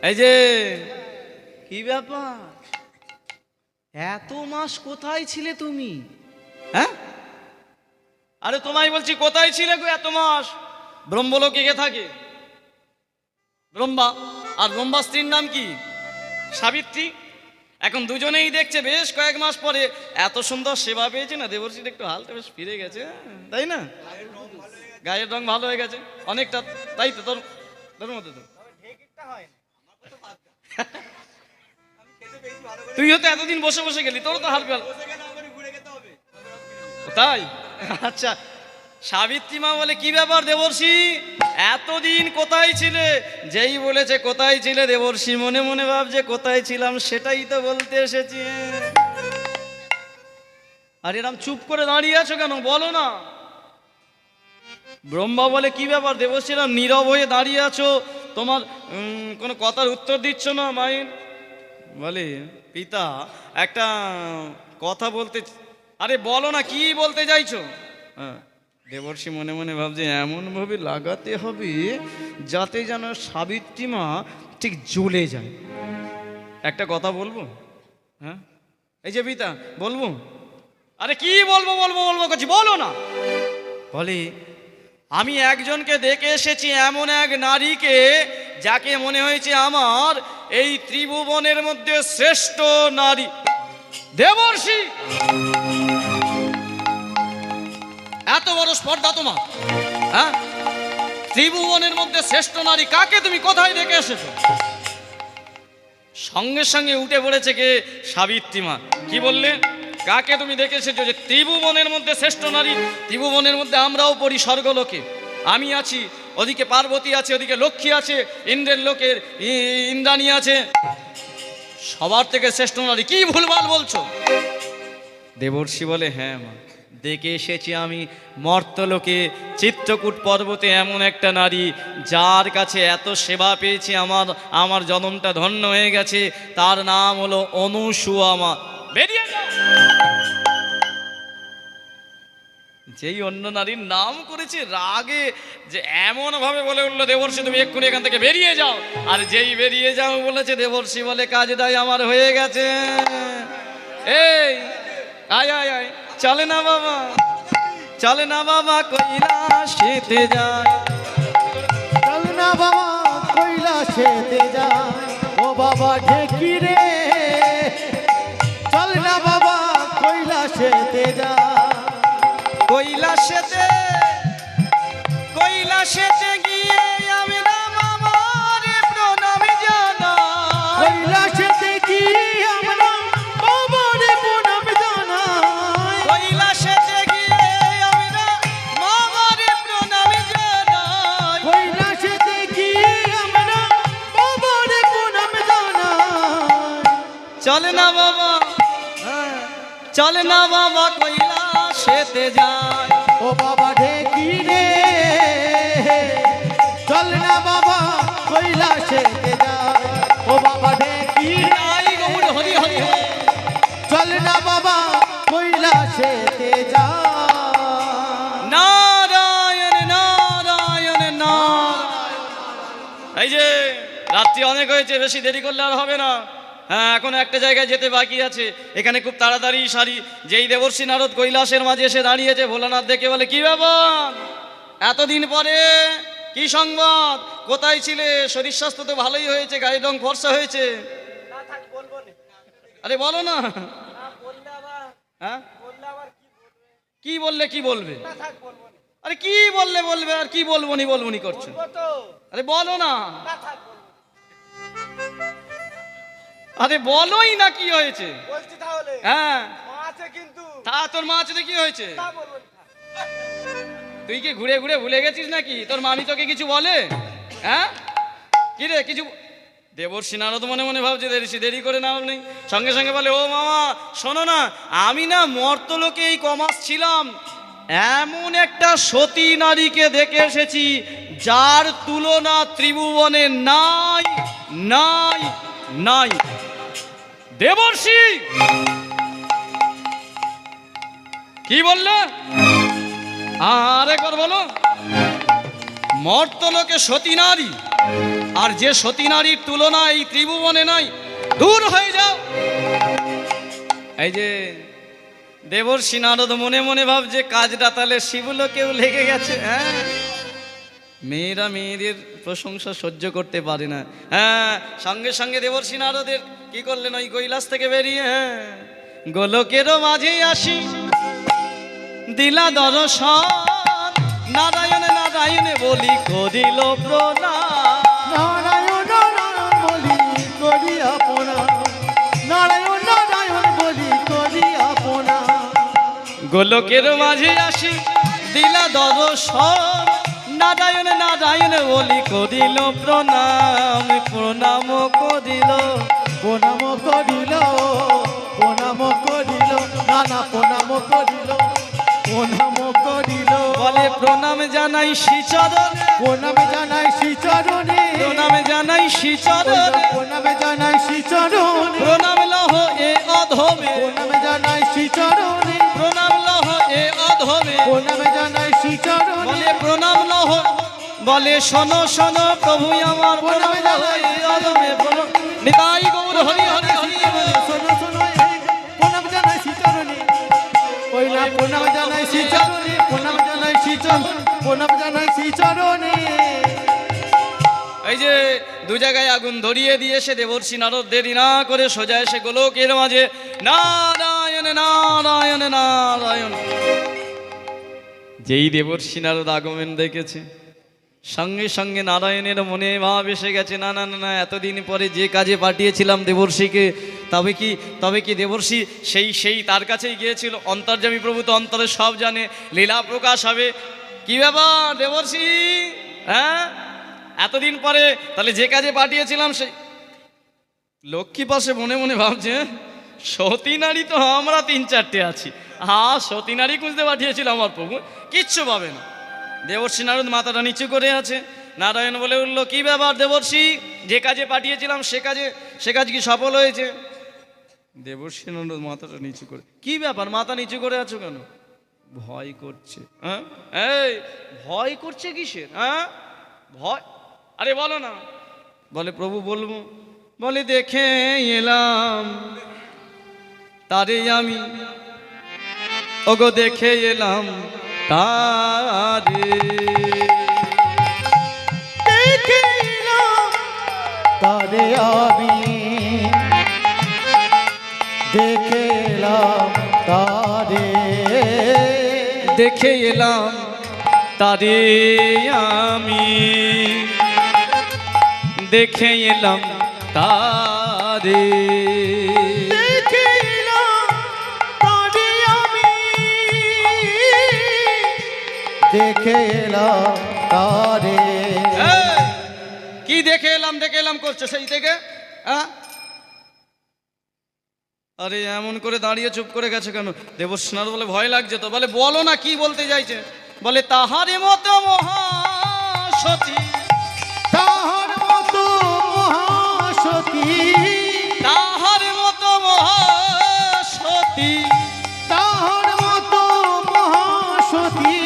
এই যে কি ব্যাপার, এত মাস কোথায় ছিলে তুমি? হ্যাঁ, আরে তোমায় বলছি কোথায় ছিলে গো এত মাস? ব্রহ্মলোকে কে থাকে? ব্রহ্মা। আর ব্রহ্মা স্ত্রীর নাম কি? সাবিত্রী। এখন দুজনেই দেখছে বেশ কয়েক মাস পরে এত সুন্দর সেবা পেয়েছে না, দেবর্ষীর একটু হালটা বেশ ফিরে গেছে, তাই না? গায়ের রং ভালো হয়ে গেছে অনেকটা, তাই তো? তোর তোর মতো তো তুই হয়তো এতদিন বসে বসে গেলি, তোর তো হাল ফেল, তাই? আচ্ছা, সাবিত্রী মা বলে কি ব্যাপার দেবর্ষী, এতদিন কোথায় ছিলে? যেই বলেছে কোথায় ছিলে, দেবর্ষী মনে মনে ভাবছে কোথায় ছিলাম সেটাই তো বলতে এসেছি। আর এরম চুপ করে দাঁড়িয়ে আছো কেন, বলো না। ব্রহ্মা বলে কি ব্যাপার দেবর্ষী, এরম নীরব হয়ে দাঁড়িয়ে আছো, তোমার কোনো কথার উত্তর দিচ্ছ না মায়ের? বলে পিতা একটা কথা বলতে। আরে বলো না, কি বলতে চাইছো? হ্যাঁ, দেবর্ষী মনে মনে ভাবছে এমনভাবে লাগাতে হবে যাতে যেন সাবিত্রী মা ঠিক জ্বলে যায়। একটা কথা বলবো? হ্যাঁ, এই যে পিতা বলবো। আরে কি বলবো বলবো বলবো করছি, বলো না। বলে আমি একজনকে দেখে এসেছি, এমন এক নারীকে যাকে মনে হয়েছে আমার এই ত্রিভুবনের মধ্যে শ্রেষ্ঠ নারী। দেবর্ষী, এত বড় স্পর্ধা তোমার? হ্যাঁ, ত্রিভুবনের মধ্যে শ্রেষ্ঠ নারী কাকে তুমি কোথায় দেখে এসেছো? সঙ্গে সঙ্গে উঠে পড়েছে কে? সাবিত্রী মা। কি বললে? কাকে তুমি দেখে এসেছো? যে ত্রিভুবনের মধ্যে শ্রেষ্ঠ নারী। ত্রিভুবনের মধ্যে আমরাও পড়ি স্বর্গলোকে, আমি আছি, ওদিকে পার্বতী আছে, ওদিকে লক্ষ্মী আছে, ইন্দ্রের লোকের ইন্দ্রাণী আছে, সবার থেকে শ্রেষ্ঠ নারী। কি ভুলভাল বলছো? দেবর্ষী বলে হ্যাঁ মা, দেখে এসেছি আমি মর্তলোকে চিত্রকূট পর্বতে এমন একটা নারী যার কাছে এত সেবা পেয়েছি, আমার জনমটা ধন্য হয়ে গেছে। তার নাম হলো অনুসুয়া মা। বেরিয়ে যাও। যেই অন্য নারীর নাম করেছে রাগে যে এমন ভাবে বলে উঠলো দেবর্ষী তুমি এক্ষুনি এখান থেকে বেরিয়ে যাও। আর যেই বেরিয়ে যাও বলেছে, দেবর্ষী বলে কাজটাই আমার হয়ে গেছে। এই আয় আয় আয়, চলে না বাবা, চলে না বাবা কৈলাসেতে যায়, চল না বাবা কৈলাসেতে যায়, ও বাবা ঢেকি রে, চল না বাবা কৈলাসেতে যায়। কৈলাসেতে, কৈলাসেতে গিয়ে আমি রাম আমার প্রণাম জানাই, কৈলাসেতে গিয়ে আমরা বাবার প্রণাম জানাই, কৈলাসেতে গিয়ে আমি রাম আমার প্রণাম জানাই, কৈলাসেতে গিয়ে আমরা বাবার প্রণাম জানাই। চলে না বাবা, চলে না বাবা কৈলাসেতে যায়, ও বাবা ঢেকি রে, চল না বাবা কৈলাসেতে যায়, ও বাবা ঢেকি রে, আই গৌর হরি হরি হরি। চল না বাবা কৈলাসেতে যায়। নারায়ণ নারায়ণ নারায়ণ। এই যে রাত্রি অনেক হয়েছে, বেশি দেরি করলে আর হবে না। হ্যাঁ, এখনো একটা জায়গায় যেতে বাকি আছে, এখানে খুব তাড়াতাড়ি সারি। যেই দেবর্ষী নারদ কৈলাসের মাঝে এসে দাঁড়িয়েছে, ভোলানাথ দেখে বলে কি ব্যাপার, এতদিন পরে কি সংবাদ, কোথায় ছিলে? শরীর স্বাস্থ্য তো ভালোই হয়েছে, গায়ের রং ফর্সা হয়েছে। আরে বলো না। হ্যাঁ, কি বললে কি বলবে? আরে কি বললে বলবে, আর কি বলবনি বলবনি করছো? আরে বলো না। আরে বলোই না কি হয়েছে। হ্যাঁ, তা তোর মা আছে, কি হয়েছে? তুই কি ঘুরে ঘুরে ভুলে গেছিস নাকি? তোর মামি তোকে কিছু বলে? হ্যাঁ, কি রে কিছু? দেবর্ষী নারদ মনে মনে ভাবছে দেরি করে নাও নেই, সঙ্গে সঙ্গে বলে ও মামা শোনো না, আমি না মর্তলোকে এই কমাস ছিলাম, এমন একটা সতী নারীকে দেখে এসেছি যার তুলনা ত্রিভুবনে নাই নাই নাই। দেবর্ষী কি বললে? আরেকবার বলো। মর্তলোকে সতী নারী, আর যে সতী নারীর তুলনা এই ত্রিভুবনে নাই, দূর হয়ে যাও। এই যে দেবর্ষি নারদ মনে মনে ভাবছে কাজটা তাহলে শিবলোকেও লেগে গেছে। হ্যাঁ, মেয়েরা মেয়েদের প্রশংসা সহ্য করতে পারে না। হ্যাঁ, সঙ্গে সঙ্গে দেবর্ষি নারদের কি করলেন, ওই কৈলাস থেকে বেরিয়ে গোলকেরও মাঝে আসি দিলা দর্শন, নারায়ণে নারায়ণে বলি করিল প্রণাম। নারায়ণ নারায়ণ বলি করি আপনা, নারায়ণ নারায়ণ বলি করি আপনা। গোলকের মাঝে আসি দিলা দর্শন, নারায়ণ নারায়ণ বলি করিল প্রণাম। প্রণাম করিল, প্রণাম করিল, প্রণাম করিল, নানা প্রণাম করিল, প্রণাম করিল। বলে প্রণাম জানাই শ্রীচরণে, প্রণাম জানাই শ্রীচরণে, প্রণাম জানাই শ্রীচরণে, প্রণাম জানাই শ্রীচরণে, প্রণাম লহ এ অধমে, প্রণাম জানাই শ্রীচরণে, প্রণাম লহ এ অধমে। প্রণাম জানাই শ্রীচরণে। বলে প্রণাম লহ, বলে শোনো শোনো প্রভু আমার প্রণাম লহ এ অধমে। নিতাই গৌর হরি হরি হরি বলে। শোনো শোনো প্রণাম জানাই শ্রীচরণে, ওই না প্রণাম জানাই শ্রীচরণে, প্রণাম জানাই শ্রীচরণে, প্রণাম জানাই শ্রীচরণে। এই যে দু জায়গায় আগুন ধরিয়ে দিয়ে সে দেবর্ষি নারদ দেরি না করে সোজা এসে গোলকের মাঝে নারায়ণ নারায়ণ নারায়ণ। যেই দেবর্ষি নারদ আগমন দেখেছে, সঙ্গে সঙ্গে নারায়ণের মনে ভাব এসে গেছে, না না না না, এতদিন পরে যে কাজে পাঠিয়েছিলাম দেবর্ষিকে, তবে কি দেবর্ষি সেই তার কাছেই গিয়েছিল। অন্তর্যামী প্রভু তো অন্তরে সব জানে, লীলা প্রকাশ হবে। কি ব্যাপার দেবর্ষি, হ্যাঁ এতদিন পরে তাহলে যে কাজে পাঠিয়েছিলাম সেই লক্ষ্মী পাশে মনে মনে ভাবছে, সতী নারী তো আমরা 3-4টে আছি, হ্যাঁ সতী নারী খুঁজতে পাঠিয়েছিল আমার প্রভু, কিচ্ছু পাবে না। দেবর্ষি নারদ মাথাটা নিচু করে আছে। নারায়ণ বলে উঠল, কি ব্যাপার দেবর্ষি, যে কাজে পাঠিয়েছিলাম সে কাজ কি সফল হয়েছে? দেবর্ষি নারদ মাথাটা নিচু করে, কি ব্যাপার মাথা নিচু করে আছো কেন? ভয় করছে। হ্যাঁ, এই ভয় করছে কিসের? হ্যাঁ ভয়, আরে বলো না। বলে প্রভু বলবো। বলে দেখে এলাম তারে আমি, ওগো দেখে এলাম তারে, দেখে এলাম তারে আমি, দেখে এলাম তারে, দেখে এলাম তারে আমি, দেখে এলাম তারে, দেখে এলাম তারে আমি, দেখে এলাম তারে। এই, কি দেখে এলাম করছে সেই থেকে? হ্যাঁ, আরে এমন করে দাঁড়িয়ে চুপ করে গেছে কেন? দেবস্নার বলে ভয় লাগছে তো। বলে বলো না কি বলতে চাইছে। বলে তাহারে মতো মহাসতী, তাহার মতো মহাসতী, তাহার মতো মহাসতী, তাহার মতো মহাসতী,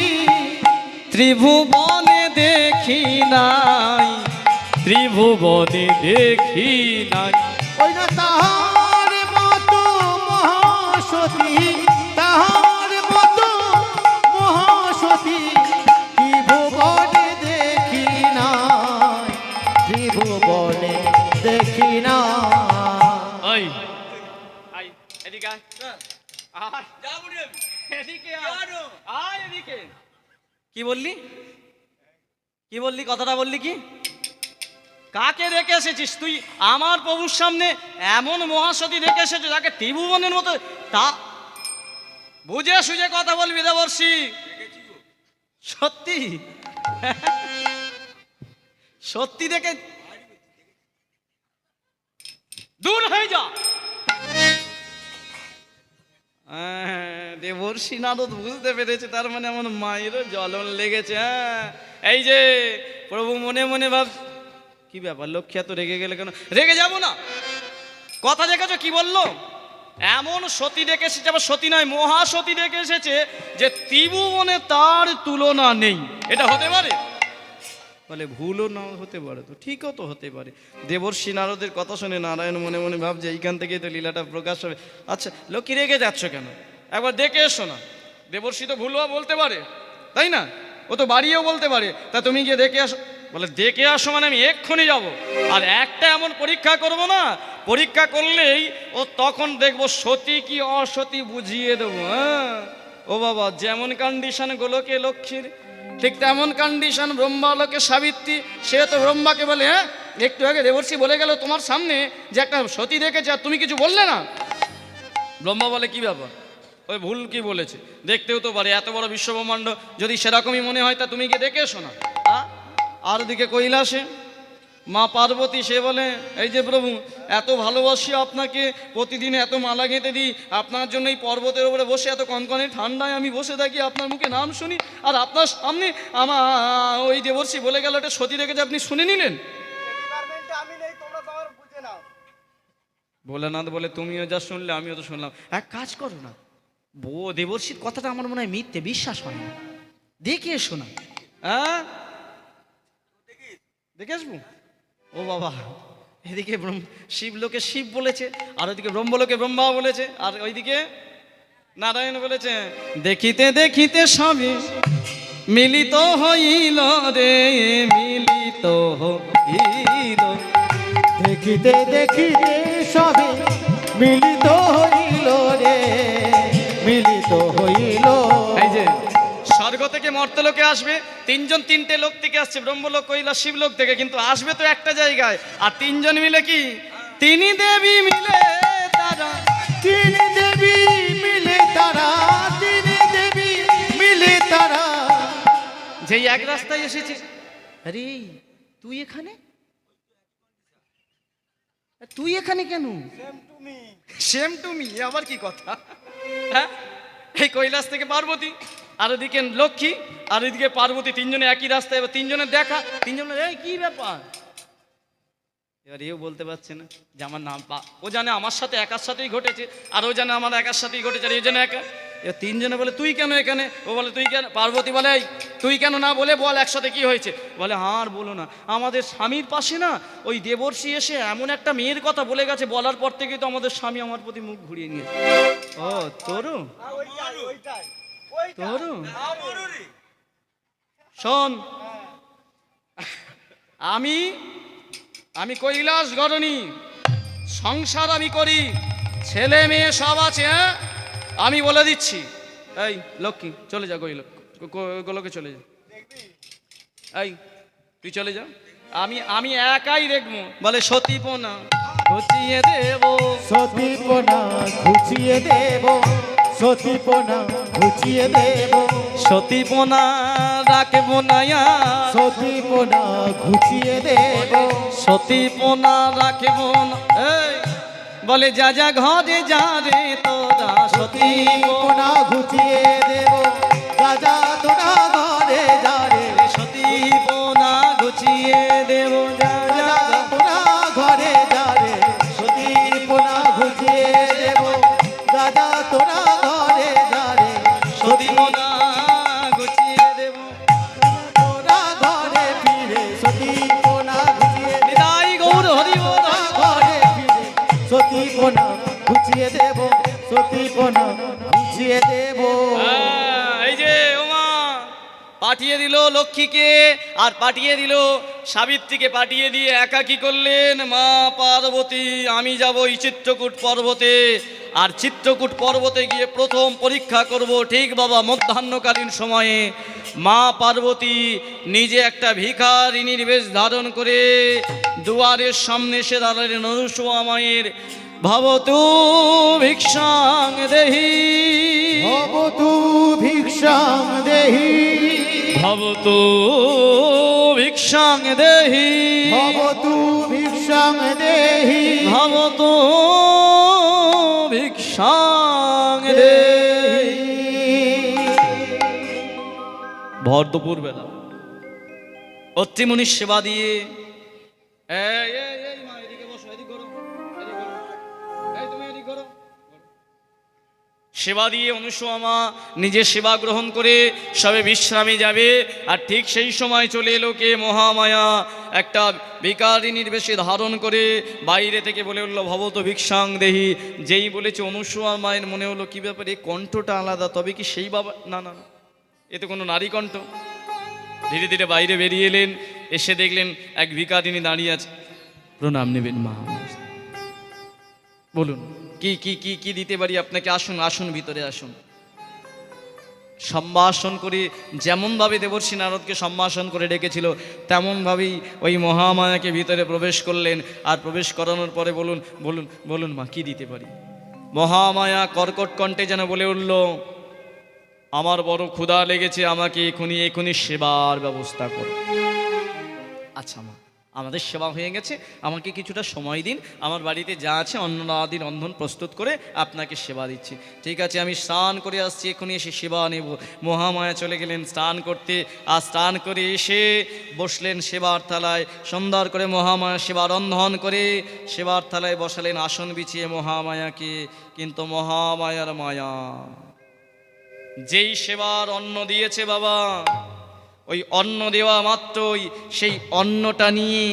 ত্রিভুবনে দেখি নাই, ত্রিভুবনে দেখি নাই। ওই না তাহার মতো মহাসতী, তাহার মতো মহাসতী, ত্রিভুবনে দেখি নাই, ত্রিভুবনে দেখি না। ওই আই এদিকে আয়, আয় যাব রে, এদিকে আয় এদিকে। কি বললি, কি বললি, কথাটা বললি কি? কাকে রেখে এসেছিস তুই? আমার প্রভুর সামনে এমন মহাসতী রেখে এসেছিস যাকে ত্রিভুবনের মতো, তা বুঝে সুঝে কথা বলবি দেবর্ষি। সত্যি সত্যি দেখে দূর হয়ে যা। দেবর্ষি নারদ বুঝতে পেরেছে, তার মানে আমার মায়েরও জ্বলন লেগেছে। হ্যাঁ, এই যে প্রভু মনে মনে ভাব, কি ব্যাপার লক্ষ্মী এত রেগে গেলে কেন? রেগে যাব না, কথা দেখেছো কি বললো? এমন সতী ডেকে এসেছে, আবার সতী নয় মহাসতী ডেকে এসেছে যে ত্রিভুবনে তার তুলনা নেই। এটা হতে পারে? বলে ভুলও না হতে পারে, তো ঠিকও তো হতে পারে। দেবর্ষি নারদের কথা শুনে নারায়ণ মনে মনে ভাবছে এইখান থেকেই তো লীলাটা প্রকাশ হবে। আচ্ছা লক্ষ্মী রেগে যাচ্ছ কেন, একবার দেখে এসো না। দেবর্ষি তো ভুলও বলতে পারে, তাই না? ও তো বাড়িয়েও বলতে পারে, তা তুমি গিয়ে দেখে আসো। বলে দেখে আসো মানে আমি এক্ষুনি যাব, আর একটা এমন পরীক্ষা করব না, পরীক্ষা করলেই ও তখন দেখবো সতী কি অসতী বুঝিয়ে দেবো। হ্যাঁ ও বাবা, যেমন কন্ডিশন গোলকে লক্ষ্মীর, ঠিক তেমন কন্ডিশন ব্রহ্মালোকে সাবিত্রী। সে তো ব্রহ্মাকে বলে, হ্যাঁ একটু আগে দেবর্ষি বলে গেল তোমার সামনে যে একটা সতী দেখেছে আর তুমি কিছু বললে না। ব্রহ্মা বলে কি ব্যাপার, ওই ভুল কি বলেছে, দেখতেও তো পারে এত বড় বিশ্বব্রহ্মাণ্ড, যদি সেরকমই মনে হয় তা তুমি গিয়ে দেখে এসো না। আর দিকে কৈলাসে মা পার্বতী, সে বলে এই যে প্রভু, এত ভালোবাসি আপনাকে, প্রতিদিন এত মালা গেঁথে দিই আপনার জন্য, এই পর্বতের উপরে বসে এত কনকনে ঠান্ডায় আমি বসে থাকি, আপনার মুখে নাম শুনি, আর আপনার সামনে আমার ওই দেবর্ষি বলে গেল এটা সতী রেখেছে, আপনি শুনে নিলেন। ভোলানাথ বলে তুমিও যা শুনলে আমিও তো শুনলাম, এক কাজ করো না, দেবর্ষির কথাটা আমার মনে হয় মিথ্যে, বিশ্বাস হয় না, দেখে এসো না। হ্যাঁ দেখে আসবো। ও বাবা, এদিকে শিবলোকে শিব বলেছে, আর ওইদিকে ব্রহ্মলোকে ব্রহ্মা বলেছে, আর ওইদিকে নারায়ণ বলেছে দেখিতে দেখিতে সবে মিলিত হইল রে, মিলিত হইল। দেখিতে দেখিতে সবে মিলিত হইল রে, মিলিত হইল। এই যে স্বর্গ থেকে মর্তলোকে আসবে তিনজন, তিনটে লোক থেকে আসছে, ব্রহ্মলোক কৈলাস শিবলোক থেকে, কিন্তু আসবে তো একটা জায়গায়, আর তিনজন মিলে কি তিনি দেবী মিলে তারা, তিনি দেবী মিলে তারা, তিনি দেবী মিলে তারা। যেই এক রাস্তায় এসেছে, আরে তুই এখানে, তুই এখানে কেন, সেম টু মি, আবার কি কথা। হ্যাঁ এই কৈলাস থেকে পার্বতী, আর ওদিকে লক্ষ্মী, আর ওইদিকে পার্বতী, তিনজনে একই রাস্তায়, এবার তিনজনের দেখা, তিনজনের এই কি ব্যাপার। এবার এও বলতে পারছে না যে আমার নাম, ও জানে আমার সাথে একার সাথেই ঘটেছে, আর ও জানে আমার একার সাথেই ঘটেছে, আর এই জন্য একা। এবার তিনজনে বলে তুই কেন এখানে, ও বলে তুই কেন, পার্বতী বলে এই তুই কেন না বলে বল একসাথে কি হয়েছে। বলে আর বলো না, আমাদের স্বামীর পাশে না ওই দেবর্ষি এসে এমন একটা মেয়ের কথা বলে গেছে, বলার পর থেকেই তো আমাদের স্বামী আমার প্রতি মুখ ঘুরিয়ে নিয়েছে। ও তোরও তোরও শোন, আমি কৈলাস গরণী, সংসার আমি করি, ছেলে মেয়ে সব আছে। হ্যাঁ আমি বলে দিচ্ছি, এই লক্ষ্মী চলে যা, গোলকে চলে যা, এই তুই চলে যা, আমি একাই দেখবো। বলে সতীপনা ঘুচিয়ে দেব, সতীপনা ঘুচিয়ে দেব, সতীপনা ঘুচিয়ে দেব, সতীপনা রাখবো না, সতীপনা ঘুচিয়ে দেব, সতীপনা রাখবো না। এই বলে যা যা ঘরে যা রে তোরা, সতীপনা ঘুচিয়ে দেব, রাজা তোরা ঘরে যা রে, সতীপনা ঘুচিয়ে দেব, যা যা তোরা ঘরে যা রে, সতীপনা ঘুচিয়ে দেব, রাজা তোরা ঘরে যা রে, সতীপনা ঘুচিয়ে দেব, তোরা ঘরে ফিরে, সতীপনা ঘুচিয়ে দেব, নিতাই গৌর হরি বল। ঘরে ফিরে, সতীপনা ঘুচিয়ে দেব, সতীপনা ঘুচিয়ে দেব। এই যে ওমা পাঠিয়ে দিল লক্ষ্মীকে, আর পাঠিয়ে দিল সাবিত্রীকে, পাঠিয়ে দিয়ে একা কি করলেন, মা পার্বতী আমি যাব এই চিত্রকূট পর্বতে, আর চিত্রকূট পর্বতে গিয়ে প্রথম পরীক্ষা করব। ঠিক বাবা, মধ্যাহ্নকালীন সময়ে মা পার্বতী নিজে একটা ভিখারিনীর বেশ ধারণ করে দুয়ারের সামনে এসে দাঁড়ালেন। অনুসুয়া মায়ের ভবতু ভিক্ষাং দেহি, ভবতু ভিক্ষাং দেহি, ভবতু ভিক্ষাং দেহি, ভবতু ভিক্ষাং দেহি, ভবতু ভিক্ষাং দেহি। ভর দুপুর বেলা অত্রিমুনির সেবা দিয়ে, এই মা এদিকে বসো, এদিক করো, এদিক করো, এই তুমি এদিক করো। সেবা দিয়ে অনুসূয়া মা নিজে সেবা গ্রহণ করে সবে বিশ্রামে যাবে। আর ঠিক সেই সময় চলে এলো কে? মহামায়া একটা ভিখারিনীর বেশে ধারণ করে বাইরে থেকে বলে উঠল, ভবত ভিক্ষাং দেহি। যেই বলেছে অনুসূয়া মায়ের মনে হলো কি ব্যাপারে, কণ্ঠটা আলাদা, তবে কি সেই বাবা? না না না, এ তো কোনো নারী কণ্ঠ। ধীরে ধীরে বাইরে বেরিয়ে এলেন, এসে দেখলেন এক ভিখারিনী দাঁড়িয়ে আছে। প্রণাম নেবেন মা, বলুন কি কি কি কি দিতে পারি আপনাকে? আসুন আসুন, ভিতরে আসুন। সম্ভাষণ করে যেমনভাবে দেবর্ষী নারদকে সম্ভাষণ করে ডেকেছিল তেমনভাবেই ওই মহামায়াকে ভিতরে প্রবেশ করলেন। আর প্রবেশ করানোর পরে বলুন বলুন বলুন মা, কি দিতে পারি? মহামায়া কর্কট কণ্ঠে যেন বলে উঠল, আমার বড় ক্ষুধা লেগেছে, আমাকে এখনই সেবার ব্যবস্থা করো। আচ্ছা মা, আমাদের সেবা হয়ে গেছে, আমাকে কিছুটা সময় দিন, আমার বাড়িতে যা আছে অন্ননাদি রন্ধন প্রস্তুত করে আপনাকে সেবা দিচ্ছি। ঠিক আছে, আমি স্নান করে আসছি, এখনই এসে সেবা নেব। মহামায়া চলে গেলেন স্নান করতে। আর স্নান করে এসে বসলেন সেবার থালায়। সুন্দর করে মহামায়া সেবা রন্ধন করে সেবার থালায় বসালেন আসন বিছিয়ে মহামায়াকে। কিন্তু মহামায়ার মায়া, যেই সেবার অন্ন দিয়েছে বাবা, ওই অন্ন দেওয়া মাত্রই সেই অন্নটা নিয়ে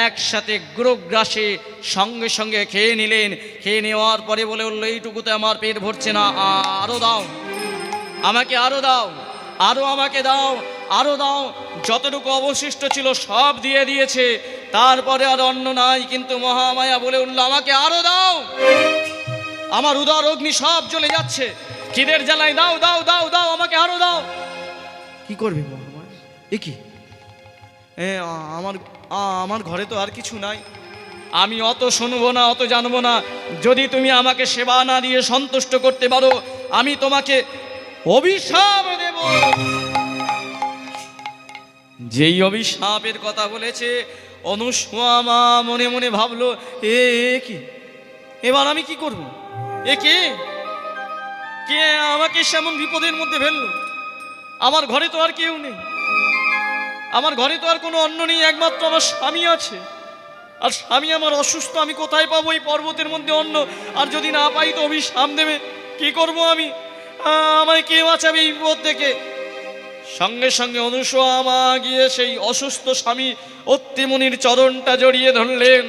একসাথে গ্রগ্রাসে সঙ্গে সঙ্গে খেয়ে নিলেন। খেয়ে নেওয়ার পরে বলে উঠল, এইটুকুতে আমার পেট ভরছে না, আরও দাও, আমাকে আরও দাও, আরও আমাকে দাও, আরও দাও। যতটুকু অবশিষ্ট ছিল সব দিয়ে দিয়েছে, তারপরে আর অন্ন নাই। কিন্তু মহামায়া বলে উঠল, আমাকে আরও দাও, আমার উদর অগ্নি সব জ্বলে যাচ্ছে, খিদের জ্বালায় দাও দাও দাও দাও, আমাকে আরও দাও। কি করবে মহামায়া? এ কি, আমার ঘরে তো আর কিছু নাই, আমি অত শুনবো না, অত জানবো না। যদি তুমি আমাকে সেবা না দিয়ে সন্তুষ্ট করতে পারো, আমি তোমাকে অভিশাপ দেব। যেই অভিশাপের কথা বলেছে, অনুসূয়া মা মনে মনে ভাবলো, এ কি, এবার আমি কি করব? এ কে কে আমাকে সেমন বিপদের মধ্যে ফেললো? আমার ঘরে তো আর কেউ নেই, আমার ঘরে তো আর কোনো অন্ন নেই, একমাত্র আমার স্বামী আছে। আর স্বামী আমার অসুস্থ, আমি কোথায় পাবো এই পর্বতের মধ্যে অন্ন? আর যদি না পাই তো অভিশাপ দেবে, কি করব আমি? আমায় কে বাঁচাবে এই বিপদ থেকে? সঙ্গে সঙ্গে অনুসূয়া মা গিয়ে সেই অসুস্থ স্বামী অত্রিমুনির চরণটা জড়িয়ে ধরলেন।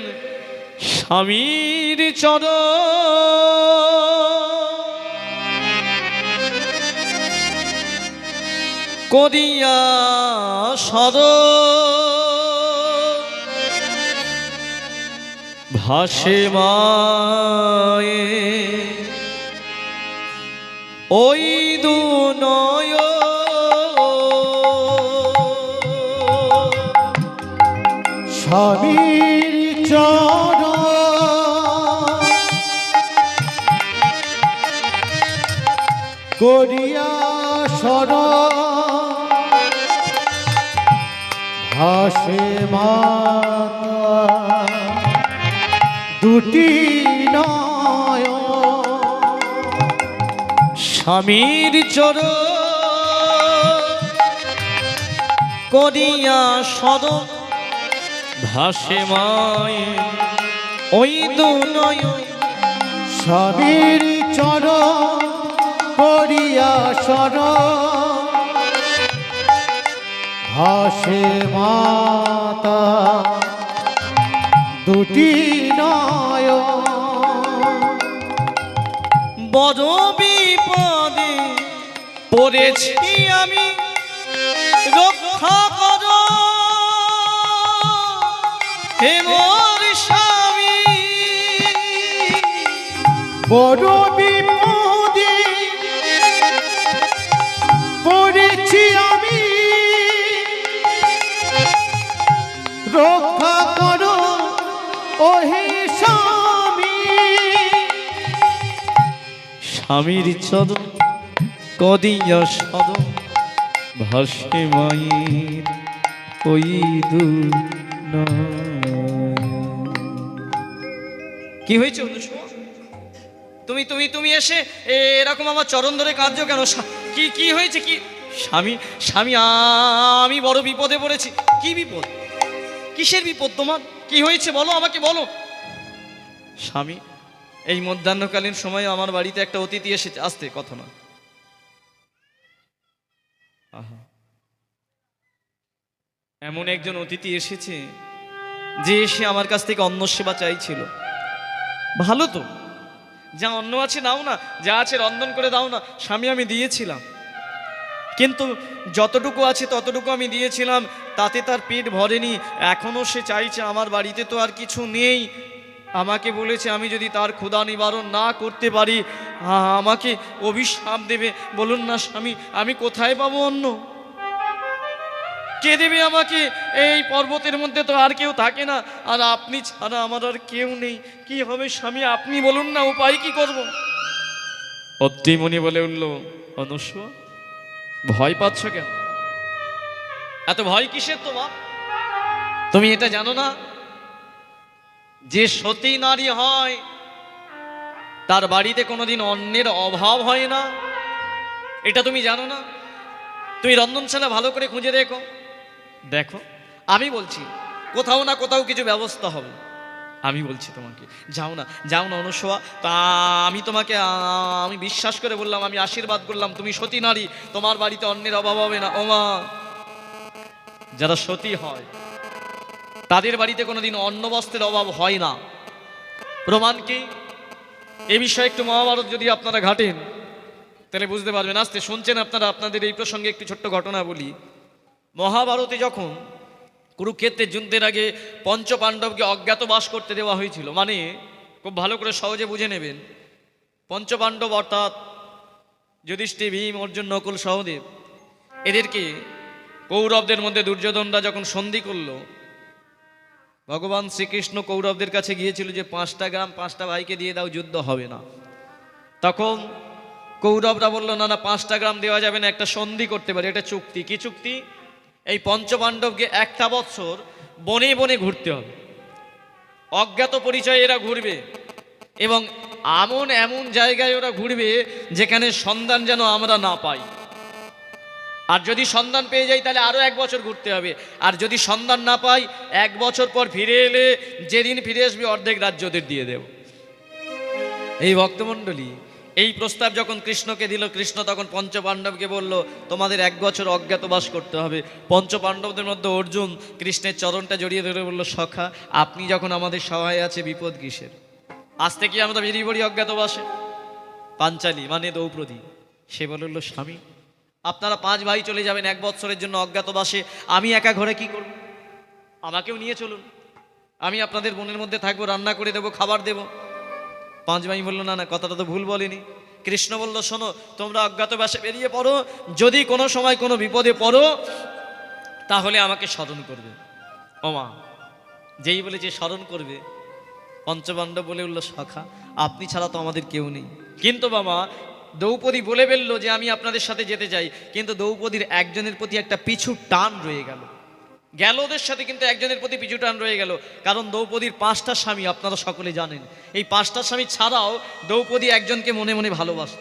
স্বামীর চরণ করিয়া সর ভাসে মায়ে ওই দুনয় স্বামীর চরণ করিয়া শরণ ভাসে মাতা দুটি নয়ন। স্বামীর চরণ করিয়া সর ভাসে মায়ে ওই দুনয়ন। স্বামীর চরণ করিয়া শরণ ভাসে মাতা দুটি নয়ন। বড় বিপদে পড়েছি আমি, রক্ষা করো হে মোর স্বামী। বড় বিপদে পড়েছি আমি, রক্ষা করো ওহে স্বামী। স্বামীর চরণ করিয়া সর ভাসে মায়ের ওই দুনয়ন। কি হয়েছে অনুসূয়া? তুমি তুমি তুমি এসে এরকম আমার চরণ ধরে কাঁদছো কেন? কি কি হয়েছে? কি স্বামী স্বামী আমি বড় বিপদে পড়েছি। কি বিপদ? কিসের বিপদ তোমার? কি হয়েছে বলো, আমাকে বলো। স্বামী এই মধ্যাহ্নকালীন সময়ে আমার বাড়িতে একটা অতিথি এসেছে, আসতে কথা না, আহা, এমন একজন অতিথি এসেছে যে এসে আমার কাছ থেকে অন্ন সেবা চাইছিল। ভালো তো, যা অন্ন আছে নাও না, যা আছে রন্ধন করে দাও না। স্বামী আমি দিয়েছিলাম, কিন্তু যতটুকু আছে ততটুকু আমি দিয়েছিলাম, তাতে তার পেট ভরেনি। এখনও সে চাইছে, আমার বাড়িতে তো আর কিছু নেই। আমাকে বলেছে আমি যদি তার ক্ষুধা নিবারণ না করতে পারি আমাকে অভিশাপ দেবে। বলুন না স্বামী, আমি কোথায় পাবো অন্ন? কে দেবে আমাকে? এই পর্বতের মধ্যে তো আর কেউ থাকে না, আর আপনি ছাড়া আমার আর কেউ নেই। কি হবে স্বামী, আপনি বলুন না, উপায় কি করব? অত্রিমণি বলে উঠল, অনুসূয়া, ভয় পাচ্ছ কেন? এত ভয় কিসের তোমার? তুমি এটা জানো না যে সতী নারী হয় তার বাড়িতে কোনোদিন অন্নের অভাব হয় না? এটা তুমি জানো না? তুমি রন্ধনশালা ভালো করে খুঁজে দেখো, দেখো আমি বলছি কোথাও না কোথাও কিছু ব্যবস্থা হবে। আমি বলছি তোমাকে, যাও না, যাও না অনুসূয়া। তা আমি তোমাকে আমি বিশ্বাস করে বললাম, আমি আশীর্বাদ করলাম, তুমি সতী নারী, তোমার বাড়িতে অন্নের অভাব হবে না। ওমা, যারা সতী হয় তাদের বাড়িতে কোনোদিন অন্ন বস্ত্রের অভাব হয় না। প্রমাণ কি? এ বিষয়ে একটু মহাভারত যদি আপনারা ঘাটেন তাহলে বুঝতে পারবেন। আস্তে শুনছেন আপনারা, আপনাদের এই প্রসঙ্গে একটি ছোট্ট ঘটনা বলি। মহাভারতে যখন কুরুক্ষেত্রের যুদ্ধের আগে পঞ্চপাণ্ডবকে অজ্ঞাতবাস করতে দেওয়া হয়েছিল, মানে খুব ভালো করে সহজে বুঝে নেবেন, পঞ্চপাণ্ডব অর্থাৎ যুধিষ্ঠির, ভীম, অর্জুন, নকুল, সহদেব, এদেরকে কৌরবদের মধ্যে দুর্যোধনরা যখন সন্ধি করলো, ভগবান শ্রীকৃষ্ণ কৌরবদের কাছে গিয়েছিল যে 5টা গ্রাম 5টা ভাইকে দিয়ে দাও, যুদ্ধ হবে না। তখন কৌরবরা বললো, না না, 5টা গ্রাম দেওয়া যাবে না, একটা সন্ধি করতে পারে, এটা চুক্তি। কি চুক্তি? এই পঞ্চপাণ্ডবকে 1টা বৎসর বনে বনে ঘুরতে হবে, অজ্ঞাত পরিচয়ে এরা ঘুরবে, এবং এমন এমন জায়গায় ওরা ঘুরবে যেখানে সন্ধান যেন আমরা না পাই। আর যদি সন্ধান পেয়ে যাই তাহলে আরও 1 বছর ঘুরতে হবে, আর যদি সন্ধান না পাই 1 বছর পর ফিরে এলে যেদিন ফিরে আসবে অর্ধেক রাজ্য ওদের দিয়ে দেব। এই ভক্তমণ্ডলী, এই প্রস্তাব যখন কৃষ্ণকে দিল, কৃষ্ণ তখন পঞ্চপাণ্ডবকে বলল, তোমাদের 1 বছর অজ্ঞাতবাস করতে হবে। পঞ্চপাণ্ডবদের মধ্যে অর্জুন কৃষ্ণের চরণটা জড়িয়ে ধরে বলল, সখা, আপনি যখন আমাদের সহায় আছে, বিপদ কিসের? আজ থেকে আমরা বেরিয়ে পড়ি অজ্ঞাতবাসে। পাঞ্চালী মানে দ্রৌপদী, সে বলল, স্বামী, আপনারা 5 ভাই চলে যাবেন 1 বৎসরের জন্য অজ্ঞাতবাসে, আমি একা ঘরে কি করব? আমাকেও নিয়ে চলুন, আমি আপনাদের বোনের মধ্যে থাকবো, রান্না করে দেবো, খাবার দেব। 5 ভাই বললো, না না, কথাটা তো ভুল বলেনি। কৃষ্ণ বলল, শোনো, তোমরা অজ্ঞাতবাসে বেরিয়ে পড়ো, যদি কোনো সময় কোনো বিপদে পড়ো তাহলে আমাকে স্মরণ করবে। ওমা, যেই বলেছে স্মরণ করবে, পঞ্চপাণ্ডব বলে উঠল, সখা, আপনি ছাড়া তো আমাদের কেউ নেই। কিন্তু বাবা, দ্রৌপদী বলে ফেললো যে আমি আপনাদের সাথে যেতে চাই, কিন্তু দ্রৌপদীর একজনের প্রতি একটা পিছু টান রয়ে গেল। গেল ওদের সাথে, কিন্তু একজনের প্রতি পিছু টান রয়ে গেল, কারণ দ্রৌপদীর 5টা স্বামী, আপনারা সকলে জানেন। এই 5টা স্বামী ছাড়াও দ্রৌপদী একজনকে মনে মনে ভালোবাসত।